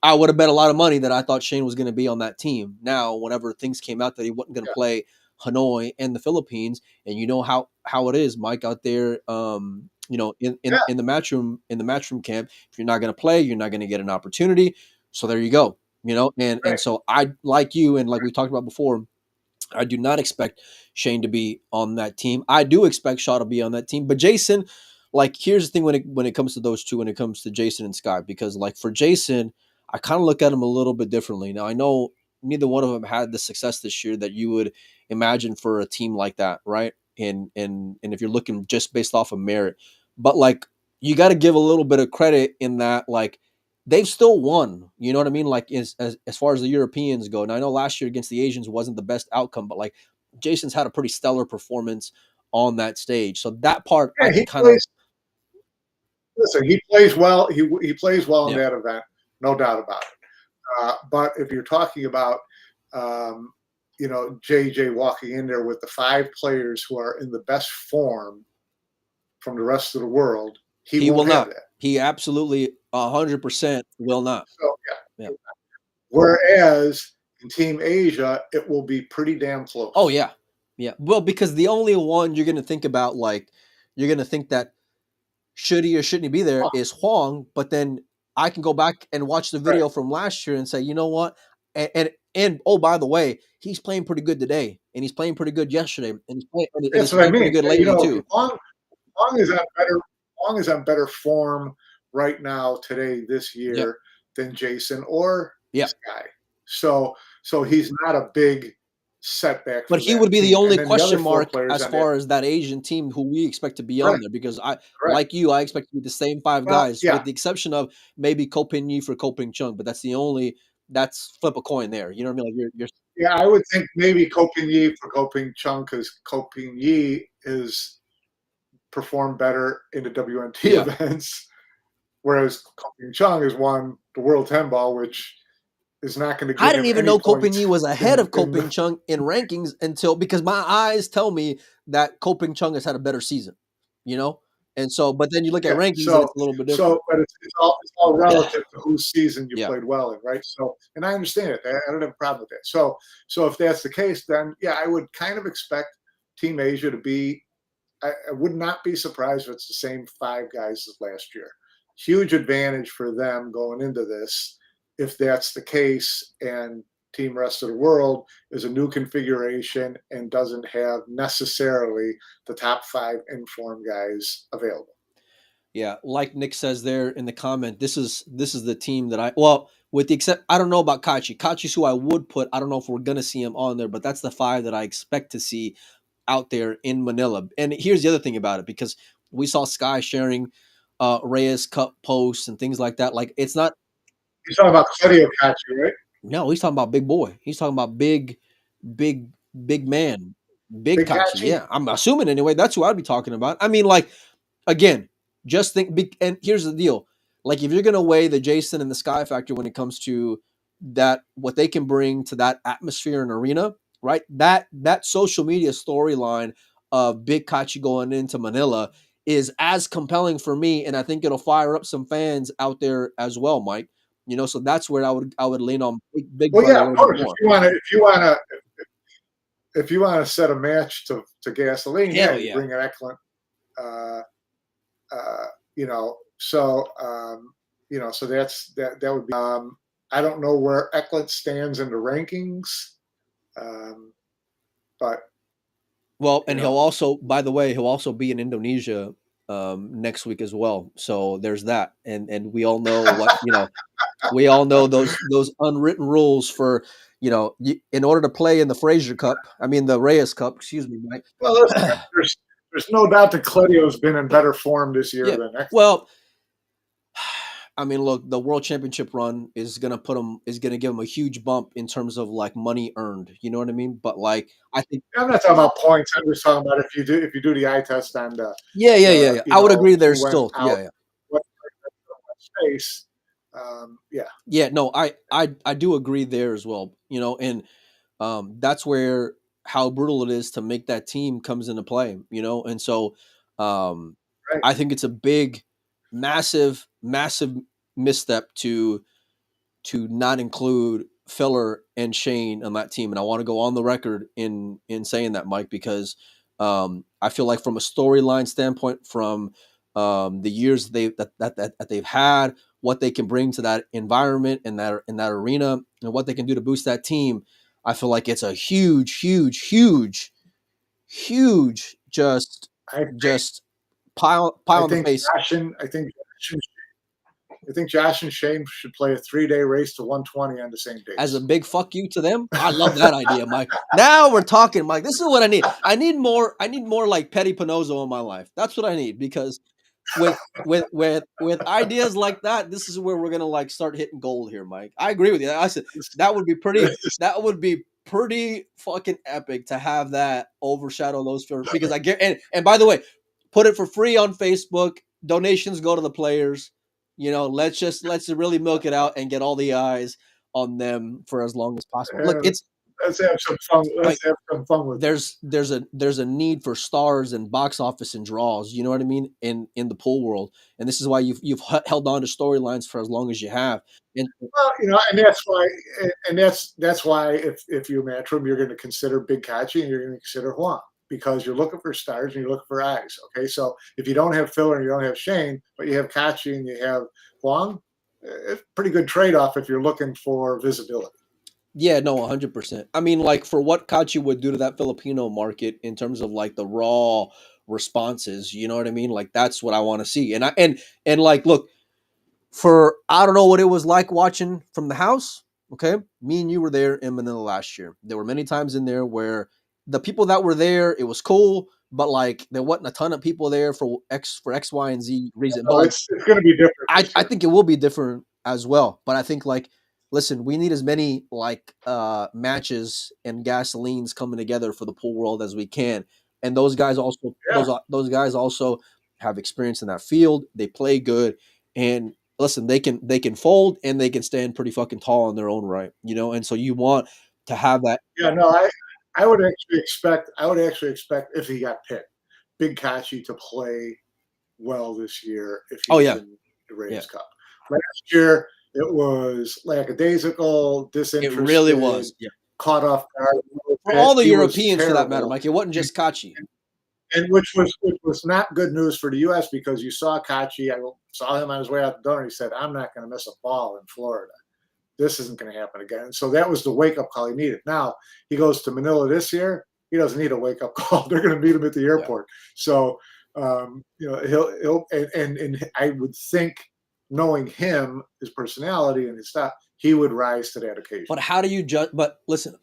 I would have bet a lot of money that I thought Shane was going to be on that team. Now, whenever things came out that he wasn't going to Yeah. play Hanoi and the Philippines, and you know how it is, Mike, out there, in the matchroom camp, if you're not going to play, you're not going to get an opportunity. So there you go, and Right. so I, like you and like we talked about before, I do not expect Shane to be on that team. I do expect Shaw to be on that team, but Jason, like, here's the thing when it comes to those two, when it comes to Jason and Sky, because like for Jason, I kind of look at him a little bit differently. Now I know neither one of them had the success this year that you would imagine for a team like that, right? And if you're looking just based off of merit, but like you got to give a little bit of credit in that, like they've still won. You know what I mean? Like as far as the Europeans go. And I know last year against the Asians wasn't the best outcome, but like Jason's had a pretty stellar performance on that stage. So that part I Yeah, can he kind of plays. Listen, he plays well. He plays well in Yeah. that event, no doubt about it. But if you're talking about, um, JJ walking in there with the 5 players who are in the best form from the rest of the world, he he will won't have not. that. He absolutely 100% will not. So Yeah. Whereas in Team Asia, it will be pretty damn close. Oh yeah. Yeah. Well, because the only one you're going to think about, like you're going to think that should he or shouldn't he be there Oh, is Huang, but then I can go back and watch the right. video from last year and say, you know what? And oh, by the way, he's playing pretty good today, and he's playing pretty good yesterday, and he's That's what I playing pretty mean. good lately too. Long is on better form right now today this Yep. year than Jason or Yep. Sky. So he's not a big setback. But for he that would be the team. only And then the other question 4 mark players as on far as that Asian team who we expect to be on Correct. there, because I, Correct. like you, I expect to be the same 5 Well, guys, yeah. with the exception of maybe Ko Pin Yi for Ko Ping Chung, but that's flip a coin there. You know what I mean? Like you're Yeah, I would think maybe Ko Ping Yi for Ko Ping Chung, because Ko Ping Yi is performed better in the WNT Yeah. events, whereas Ko Ping Chung has won the World 10 Ball, which is not going to give I him didn't even any know Ko Ping points Yi was ahead of Ko in Ping Chung in rankings because my eyes tell me that Ko Ping Chung has had a better season, And so, but then you look at Yeah, rankings and it's a little bit different. but it's all relative to whose season you Yeah. played well in, right? So, and I understand it. I don't have a problem with that. So if that's the case, then yeah, I would kind of expect Team Asia to be. I would not be surprised if it's the same 5 guys as last year. Huge advantage for them going into this, if that's the case, and Team Rest of the World is a new configuration and doesn't have necessarily the top 5 informed guys available. Yeah, like Nick says there in the comment, this is the team that with the except, I don't know about Kachi. Kachi's who I would put. I don't know if we're gonna see him on there, but that's the 5 that I expect to see out there in Manila. And here's the other thing about it, because we saw Sky sharing Reyes Cup posts and things like that. Like it's not. You're talking about Claudio Cacci, right? No, he's talking about big boy. He's talking about big, big man, big Big Kachi. Cacci? Yeah, I'm assuming anyway. That's who I'd be talking about. I mean, like, again, just think. And here's the deal: like, if you're gonna weigh the Jason and the Sky factor when it comes to that, what they can bring to that atmosphere and arena, right? That social media storyline of Big Kachi going into Manila is as compelling for me, and I think it'll fire up some fans out there as well, Mike. So that's where I would lean on Big Well, Brother yeah, a of little bit course. more. If you want to set a match to gasoline, Hell you yeah. bring an Eklund. So that would be. I don't know where Eklund stands in the rankings, but well, and he'll also, by the way, he'll also be in Indonesia next week as well. So there's that, and we all know what we all know those unwritten rules for in order to play in the the Reyes Cup. Excuse me, Mike. Well, there's no doubt that Claudio's been in better form this year than Eklund. Well, I mean, look, the World Championship run is gonna give him a huge bump in terms of like money earned. You know what I mean? But like, I think I'm not talking about points. I'm just talking about if you do the eye test on the yeah. I would agree. There's still what space. Yeah, no, I do agree there as well. And that's where how brutal it is to make that team comes into play. And so Right. I think it's a big, massive misstep to not include Filler and Shane on that team. And I want to go on the record in saying that, Mike, because I feel like from a storyline standpoint, from the years that they've had, what they can bring to that environment and that arena, and what they can do to boost that team, I feel like it's a huge I just pile I on the think face. I think Josh and Shane should play a 3-day race to 120 on the same As a days. big fuck you to them. I love that idea, Mike. Now we're talking, Mike. This is what I need. I need more like Petty Panozzo in my life. That's what I need, because with ideas like that, this is where we're gonna like start hitting gold here, Mike. I agree with you. I said that would be pretty fucking epic to have that overshadow those because I get and by the way, put it for free on Facebook. Donations go to the players. Let's really milk it out and get all the eyes on them for as long as possible. Look, And it's let's have some fun. like Let's have some fun with it. there's a need for stars and box office and draws. You know what I mean in the pool world, and this is why you've held on to storylines for as long as you have. And Well, that's why if you match them, you're going to consider Big Kachi and you're going to consider Juan, because you're looking for stars and you're looking for eyes. Okay, so if you don't have Filler and you don't have Shane, but you have Kachi and you have Juan, it's a pretty good trade-off if you're looking for visibility. yeah, no, 100%. I mean, like for what Kachi would do to that Filipino market in terms of like the raw responses, you know what I mean? Like that's what I want to see. And like, look, for I don't know what it was like watching from the house. Okay, me and you were there in Manila last year. There were many times in there where the people that were there, it was cool, but like there wasn't a ton of people there for X, Y, and Z reason. But So like, it's going to be different. I think it will be different as well. But I think like, listen, we need as many like matches and gasolines coming together for the pool world as we can. And those guys also Yeah. those guys also have experience in that field. They play good, and listen, they can fold and they can stand pretty fucking tall in their own right, And so you want to have that. Yeah, no, I would actually expect if he got picked, Big Kachi to play well this year if Oh he's yeah, in the Reyes yeah. Cup. Last year it was lackadaisical, It disinterested, really was. Yeah. caught off guard. For all the He was Europeans, for that matter, terrible. Mike, it wasn't just Kachi. And which was not good news for the U.S. because you saw Kachi. I saw him on his way out the door, and he said, "I'm not going to miss a ball in Florida. This isn't going to happen again." And so that was the wake up call he needed. Now he goes to Manila this year. He doesn't need a wake up call. They're going to meet him at the airport. Yeah. So he'll and I would think, knowing him, his personality and his stuff, he would rise to that occasion. But how do you judge? But listen,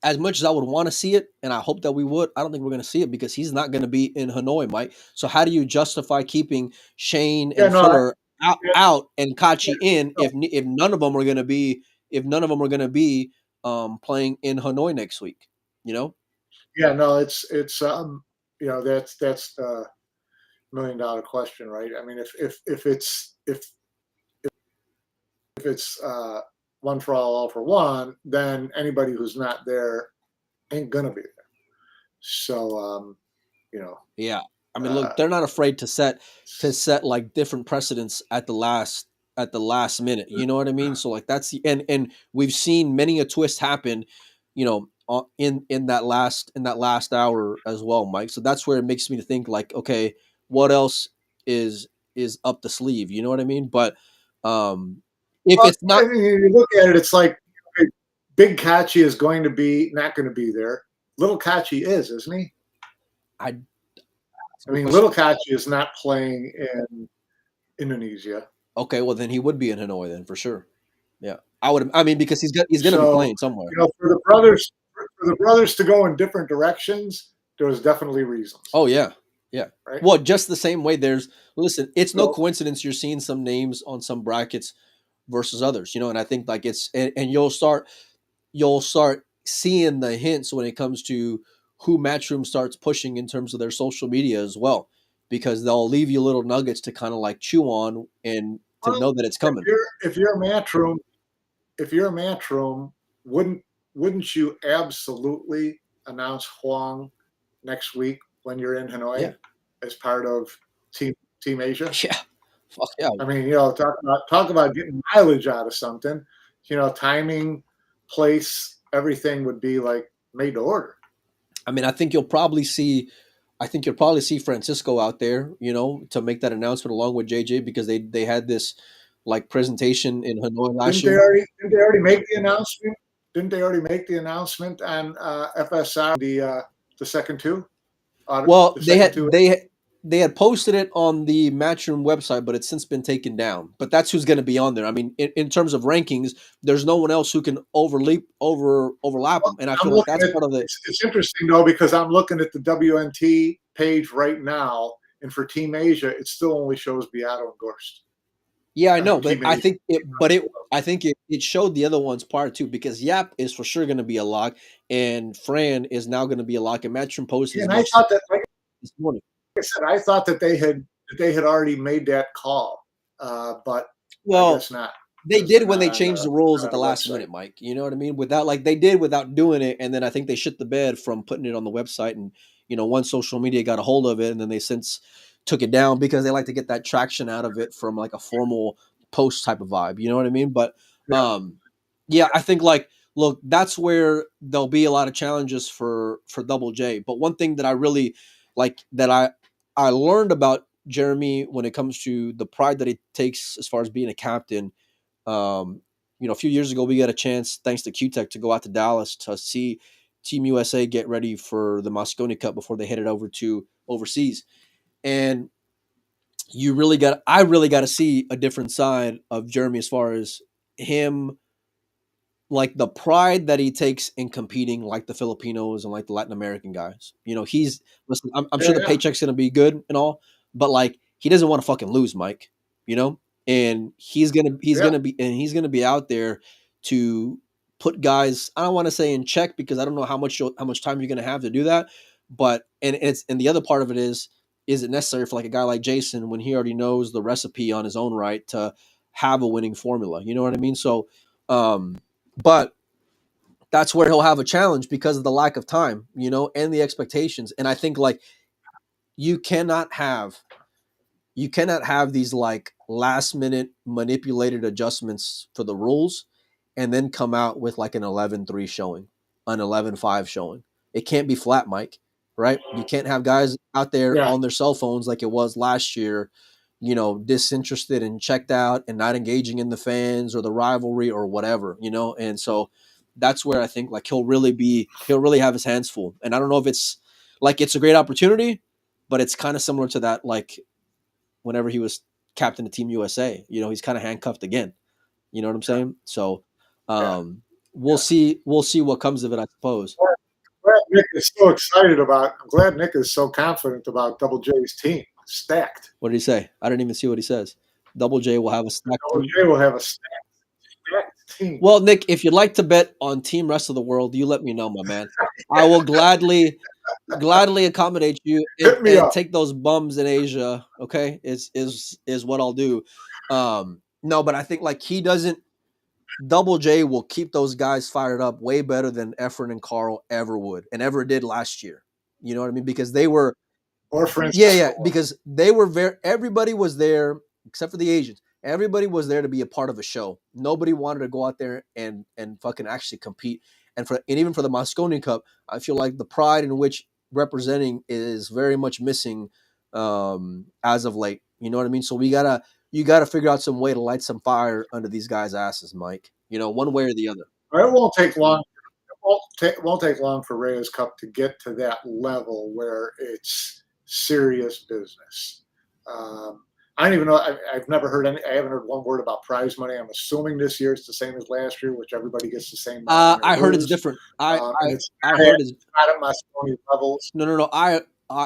as much as I would want to see it, and I hope that we would, I don't think we're going to see it because he's not going to be in Hanoi, Mike. So how do you justify keeping Shane and Filler out and Kachi in if none of them are going to be playing in Hanoi next week? Yeah, no, it's that's the $1 million question, right? I mean, if it's one for all for one, then anybody who's not there ain't gonna be there. So yeah. I mean, look, they're not afraid to set like different precedents at the last minute. You know what I mean? So like that's and we've seen many a twist happen, in that last hour as well, Mike. So that's where it makes me think like, okay, what else is up the sleeve? You know what I mean? But it's not, you look at it, it's like okay, Big Kachi is going to be not going to be there. Little Kachi isn't he? I mean, Little Kachi is not playing in Indonesia. Okay, well then he would be in Hanoi then for sure. Yeah, I mean, because he's going to be playing somewhere. For the brothers to go in different directions, there was definitely reasons. Oh yeah, yeah. Right? Well, just the same way. Listen, it's no coincidence you're seeing some names on some brackets versus others. And I think like and you'll start seeing the hints when it comes to who Matchroom starts pushing in terms of their social media as well, because they'll leave you little nuggets to kind of like chew on and to know that it's coming. If you're a Matchroom, wouldn't you absolutely announce Huang next week when you're in Hanoi as part of Team Asia. Yeah, fuck yeah. I mean, talk about getting mileage out of something. Timing, place, everything would be like made to order. I mean, I think you'll probably see Francisco out there, to make that announcement along with JJ, because they had this like presentation in Hanoi last year. Didn't they already make the announcement? Didn't they already make the announcement on FSR the second two? Well, they had posted it on the Matchroom website, but it's since been taken down. But that's who's going to be on there. I mean, in terms of rankings, there's no one else who can overlap them, and I feel like that's part of it. It's interesting though, because I'm looking at the WNT page right now, and for Team Asia, it still only shows Beato and Gorst. Yeah, I know, but I think it showed the other ones prior too, because Yap is for sure going to be a lock, and Fran is now going to be a lock. And Matchroom posted. And I thought that, this morning. Like I said, I thought that they had already made that call, but well, I guess not. They did when they changed the rules at the last minute, Mike. You know what I mean? They did without doing it, and then I think they shit the bed from putting it on the website, and one social media got a hold of it, and then they since took it down because they like to get that traction out of it from like a formal post type of vibe. You know what I mean? But yeah, I think look, that's where there'll be a lot of challenges for Double J. But one thing that I really that I learned about Jeremy when it comes to the pride that he takes as far as being a captain. A few years ago, we got a chance, thanks to QTech, to go out to Dallas to see Team USA get ready for the Mosconi Cup before they headed over to overseas. And I really got to see a different side of Jeremy as far as him, like the pride that he takes in competing like the Filipinos and like the Latin American guys. I'm sure the paycheck's going to be good and all, but he doesn't want to fucking lose, Mike, and he's going to be out there to put guys, I don't want to say in check, because I don't know how much time you're going to have to do that. But, and the other part of it is it necessary for like a guy like Jason, when he already knows the recipe on his own right, to have a winning formula? You know what I mean? So, but that's where he'll have a challenge because of the lack of time, and the expectations. And I think you cannot have these last minute manipulated adjustments for the rules and then come out with an 11-3 showing, an 11-5 showing. It can't be flat, Mike, right? You can't have guys out there on their cell phones like it was last year, disinterested and checked out and not engaging in the fans or the rivalry or whatever, and so that's where I think he'll really have his hands full. And I don't know if it's it's a great opportunity, but it's kind of similar to that, whenever he was captain of Team USA, he's kind of handcuffed again. You know what I'm saying? So we'll see what comes of it, I suppose. I'm glad Nick is so confident about Double J's team. Stacked. What did he say? I didn't even see what he says. Double J will have a stacked Double J will have a stacked team. Well, Nick, if you'd like to bet on Team Rest of the World, you let me know, my man. I will gladly accommodate you and take those bums in Asia. Okay, is what I'll do. No, but I think he doesn't. Double J will keep those guys fired up way better than Efren and Carl ever would and ever did last year. You know what I mean? Because they were, or Francisco. Yeah, because they were everybody was there except for the Asians. Everybody was there to be a part of a show. Nobody wanted to go out there and fucking actually compete. And even for the Mosconi Cup, I feel like the pride in which representing is very much missing as of late. You know what I mean? So you gotta figure out some way to light some fire under these guys' asses, Mike. One way or the other. It won't take long. It won't take long for Reyes Cup to get to that level where it's serious business. I don't even know. I've never heard I haven't heard one word about prize money. I'm assuming this year it's the same as last year, which everybody gets the same. I heard it's different. I heard it's not at Mosconi levels. No.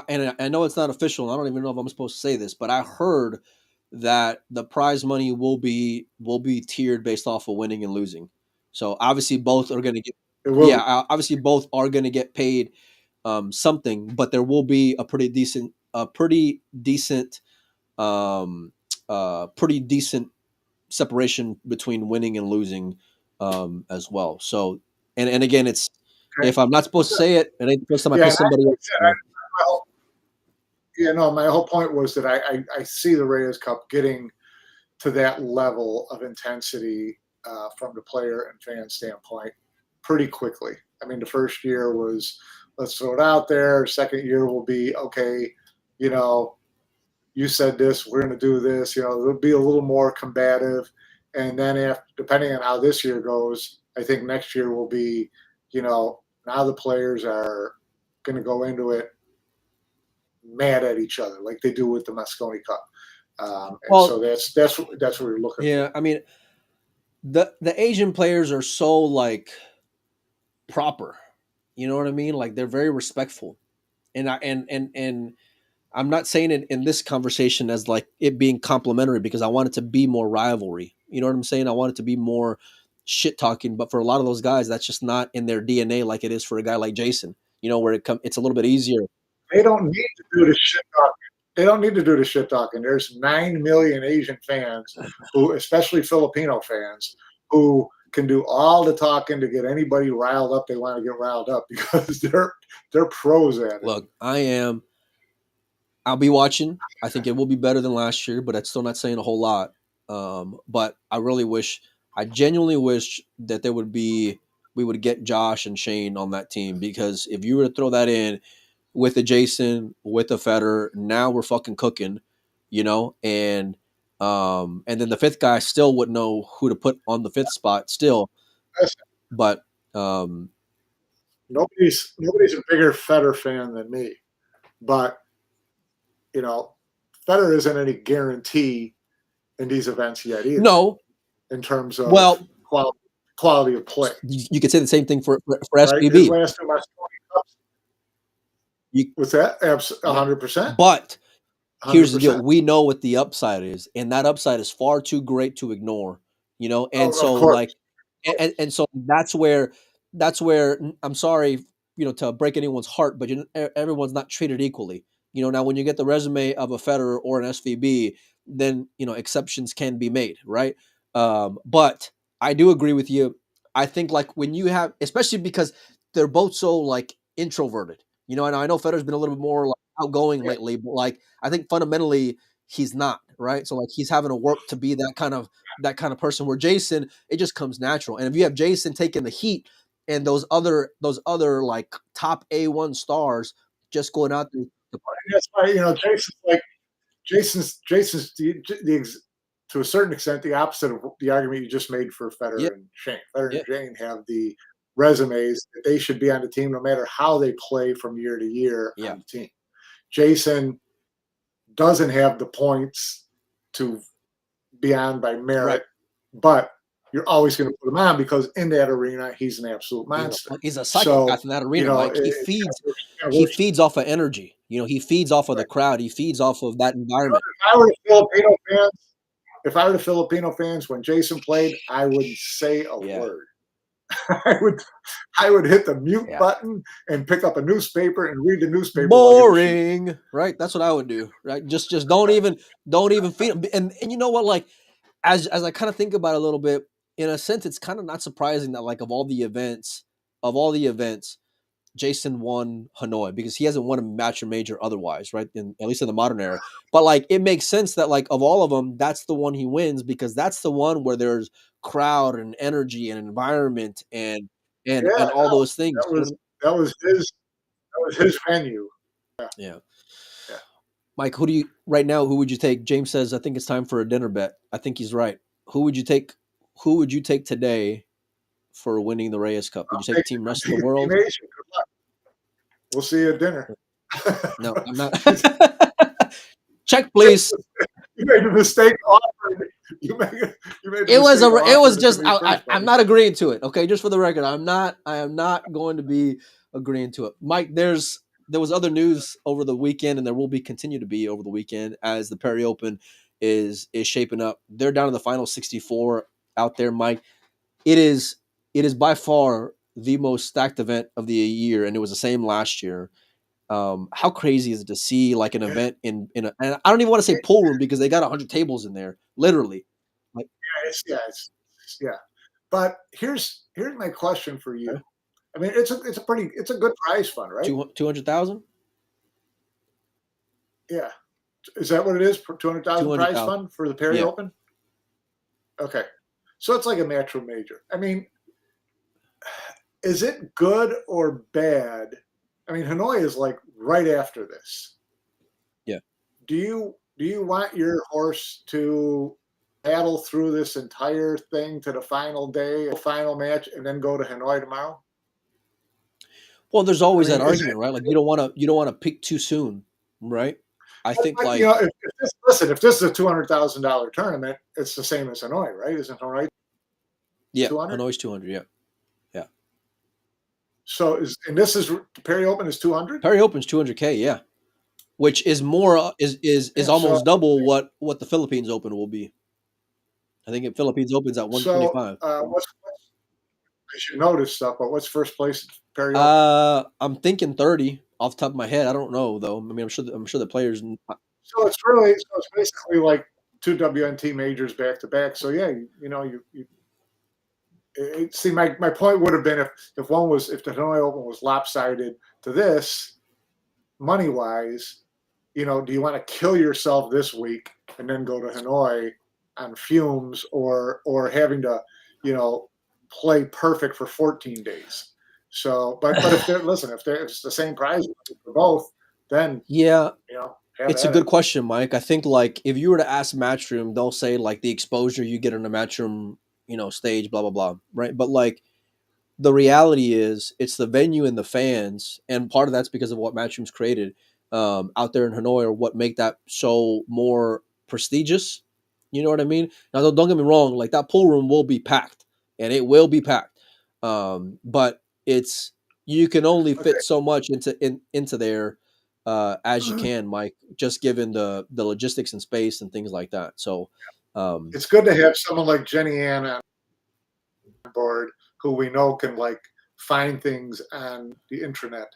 And I know it's not official. I don't even know if I'm supposed to say this, but I heard that the prize money will be tiered based off of winning and losing. So obviously both are going to get. Obviously both are going to get paid something, but there will be a pretty decent separation between winning and losing as well. So and again, it's if I'm not supposed to say it, it ain't the first time I piss somebody off. Yeah, no, my whole point was that I see the Reyes Cup getting to that level of intensity from the player and fan standpoint pretty quickly. I mean, the first year was let's throw it out there. Second year will be okay. You know, you said this, we're going to do this. You know, it'll be a little more combative, and then after, depending on how this year goes, I think next year will be, you know, now the players are going to go into it mad at each other like they do with the Mosconi Cup. And so that's what we're looking for. I mean, the Asian players are so like proper. You know what I mean? Like they're very respectful. And I'm not saying it in this conversation as like it being complimentary because I want it to be more rivalry. You know what I'm saying? I want it to be more shit talking, but for a lot of those guys, that's just not in their DNA like it is for a guy like Jason. You know, where it's a little bit easier. They don't need to do the shit talking. They don't need to do the shit talking. There's 9 million Asian fans who, especially Filipino fans, who can do all the talking to get anybody riled up they want to get riled up because they're pros at it. Look, I'll be watching. I think it will be better than last year, but that's still not saying a whole lot. But I genuinely wish that we would get Josh and Shane on that team, because if you were to throw that in with a Jason, with a Federer, now we're fucking cooking, you know, and then the fifth guy still wouldn't know who to put on the fifth spot still. But nobody's a bigger Federer fan than me, but you know, Federer isn't any guarantee in these events yet either. No, in terms of quality of play. You could say the same thing for right? SPB. His last two Cups. What's that? 100%. But 100%. Here's the deal: we know what the upside is, and that upside is far too great to ignore. You know, and so like, and so that's where I'm sorry, you know, to break anyone's heart, but everyone's not treated equally. You know, now when you get the resume of a Federer or an SVB, then you know exceptions can be made, right? But I do agree with you. I think like when you have, especially because they're both so like introverted, you know, and I know Federer's been a little bit more like outgoing lately, but like I think fundamentally he's not, right? So like he's having to work to be that kind of person, where Jason, it just comes natural. And if you have Jason taking the heat and those other like top A1 stars just going out there, that's why, you know, Jason's to a certain extent the opposite of the argument you just made for Federer and Shane. Federer and Shane have the resumes that they should be on the team no matter how they play from year to year on the team. Jason doesn't have the points to be on by merit, but you're always going to put him on because in that arena he's an absolute monster. He's a psychopath in that arena. You know, like he feeds off of energy. You know, he feeds off of the crowd. He feeds off of that environment. If I were the Filipino fans when Jason played, I wouldn't say a word. I would hit the mute button and pick up a newspaper and read the newspaper. Boring, right? That's what I would do, right? Just don't even feed him. And you know what? Like as I kind of think about it a little bit, in a sense, it's kind of not surprising that like of all the events, Jason won Hanoi, because he hasn't won a match or major otherwise, right? At least in the modern era. But like it makes sense that like of all of them, that's the one he wins, because that's the one where there's crowd and energy and environment and all those things. That was his venue. Yeah. Mike, who would you take? James says, I think it's time for a dinner bet. I think he's right. Who would you take today for winning the Reyes Cup? Would you take Team Rest of the World? Good luck. We'll see you at dinner. No, I'm not. Check, please. You made a mistake offering. I'm not agreeing to it. Okay, just for the record, I am not going to be agreeing to it. Mike, there was other news over the weekend, and there will continue to be over the weekend as the Peri Open is shaping up. They're down to the final 64 out there, Mike. It is by far the most stacked event of the year, and it was the same last year. How crazy is it to see like an event in a, and I don't even want to say pool room because they got 100 tables in there, literally. Like, But here's my question for you. I mean, it's a good prize fund, right? 200,000. Yeah. Is that what it is? 200,000 prize 200,000. fund for the Perry Yeah. Open? Okay. So it's like a Matchroom major. I mean, is it good or bad? I mean, Hanoi is like right after this. Yeah. Do you want your horse to battle through this entire thing to the final day, final match, and then go to Hanoi tomorrow? Well, there's I always mean, that argument, right? Like you don't want to pick too soon, right? I think but, like if this is a $200,000 tournament, it's the same as Hanoi, right? Isn't Hanoi yeah, 200? Hanoi's 200. Yeah, yeah. So this is Perry Open is 200. Perry Open's 200K. Yeah, which is more is Yeah. So almost double what the Philippines Open will be. I think the Philippines Open's at 125. I should know this stuff, but what's first place at Perry Open? I'm thinking 30 off the top of my head. I don't know though. I mean, I'm sure the players. So it's basically like two WNT majors back to back. So yeah, see, my point would have been if the Hanoi Open was lopsided to this money wise, do you want to kill yourself this week and then go to Hanoi on fumes or having to, play perfect for 14 days? So, but if it's the same prize for both, then Yeah, have it's a at good it. question, Mike. I think like if you were to ask Matchroom, they'll say like the exposure you get on the Matchroom, stage, blah blah blah, right? But like the reality is it's the venue and the fans, and part of that's because of what Matchroom's created out there in Hanoi, or what make that so more prestigious. You know what I mean? Now, don't get me wrong; like that pool room will be packed, and it will be packed. But it's you can only Okay. fit so much into there as you can, Mike. Just given the logistics and space and things like that. So, It's good to have someone like Jenny Ann on board who we know can like find things on the intranet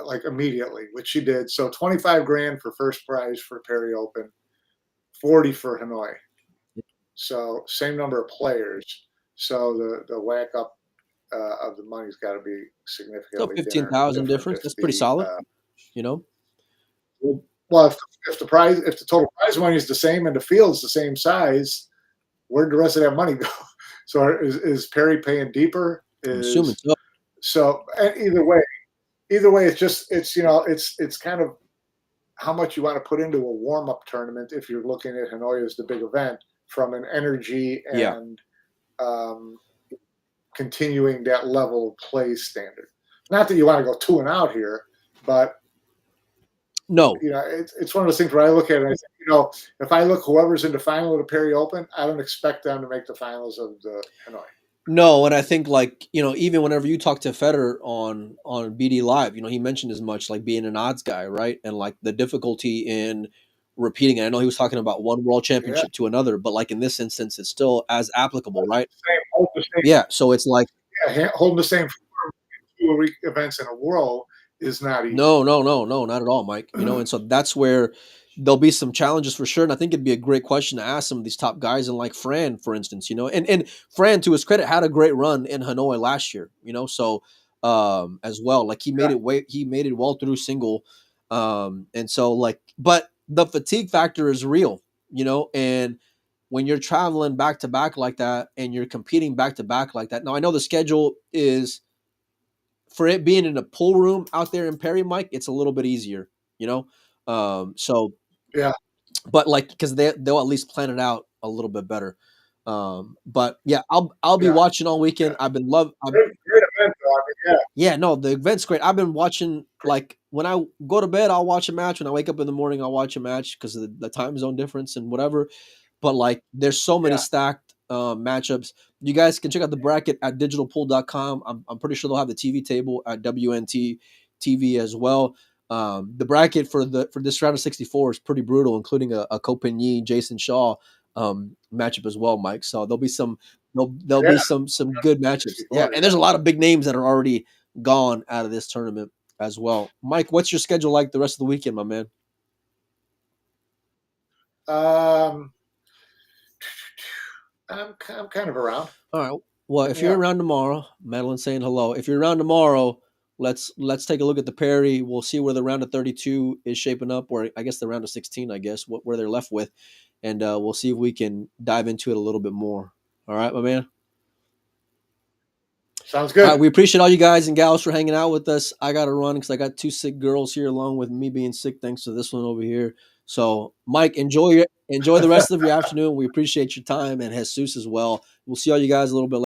like immediately, which she did. So 25 grand for first prize for Perry Open, 40 for Hanoi. So same number of players. So the whack up of the money's got to be so significantly 15,000 different difference. if That's pretty the solid. You know. well if the total prize money is the same and the field's the same size, where'd the rest of that money go? So is Perry paying deeper? I'm assuming so. So either way, it's kind of how much you want to put into a warm up tournament if you're looking at Hanoi as the big event from an energy Yeah. and continuing that level of play standard. Not that you want to go 2 and out here, but No. it's one of those things where I look at it and I think, if I look whoever's in the final of the Perry Open, I don't expect them to make the finals of the Hanoi. No, and I think like, even whenever you talk to Federer on BD Live, he mentioned as much like being an odds guy, right? And like the difficulty in repeating it. I know he was talking about one world championship to another, but like in this instance, it's still as applicable, right? Yeah. So it's like holding the same 2 events in a row is not easy. No, not at all, Mike. And so that's where there'll be some challenges for sure. And I think it'd be a great question to ask some of these top guys, and like Fran, for instance, and Fran, to his credit, had a great run in Hanoi last year, so as well. Like he made it well through single. And so like, but the fatigue factor is real, and when you're traveling back to back like that and you're competing back to back like that. Now I know the schedule is for it being in a pool room out there in Perry, Mike, it's a little bit easier, so yeah, but like because they'll at least plan it out a little bit better. But yeah, I'll be watching all weekend. I've been great event, though. I mean, yeah, no, the event's great. I've been watching like when I go to bed, I'll watch a match. When I wake up in the morning, I'll watch a match because of the time zone difference and whatever. But like there's so many stacked matchups. You guys can check out the bracket at digitalpool.com. I'm pretty sure they'll have the TV table at WNT TV as well. The bracket for this round of 64 is pretty brutal, including a Copigny, Jason Shaw matchup as well, Mike. So there'll be some be some good matchups. Yeah, and there's a lot of big names that are already gone out of this tournament as well. Mike, what's your schedule like the rest of the weekend, my man? I'm kind of around. All right. Well, if you're around tomorrow, Madeline's saying hello. If you're around tomorrow, let's take a look at the Perry. We'll see where the round of 32 is shaping up, or I guess the round of 16, I guess, where they're left with, and we'll see if we can dive into it a little bit more. All right, my man. Sounds good. All right, we appreciate all you guys and gals for hanging out with us. I got to run because I got 2 sick girls here, along with me being sick thanks to this one over here. So, Mike, enjoy the rest of your afternoon. We appreciate your time, and Jesus as well. We'll see all you guys a little bit later.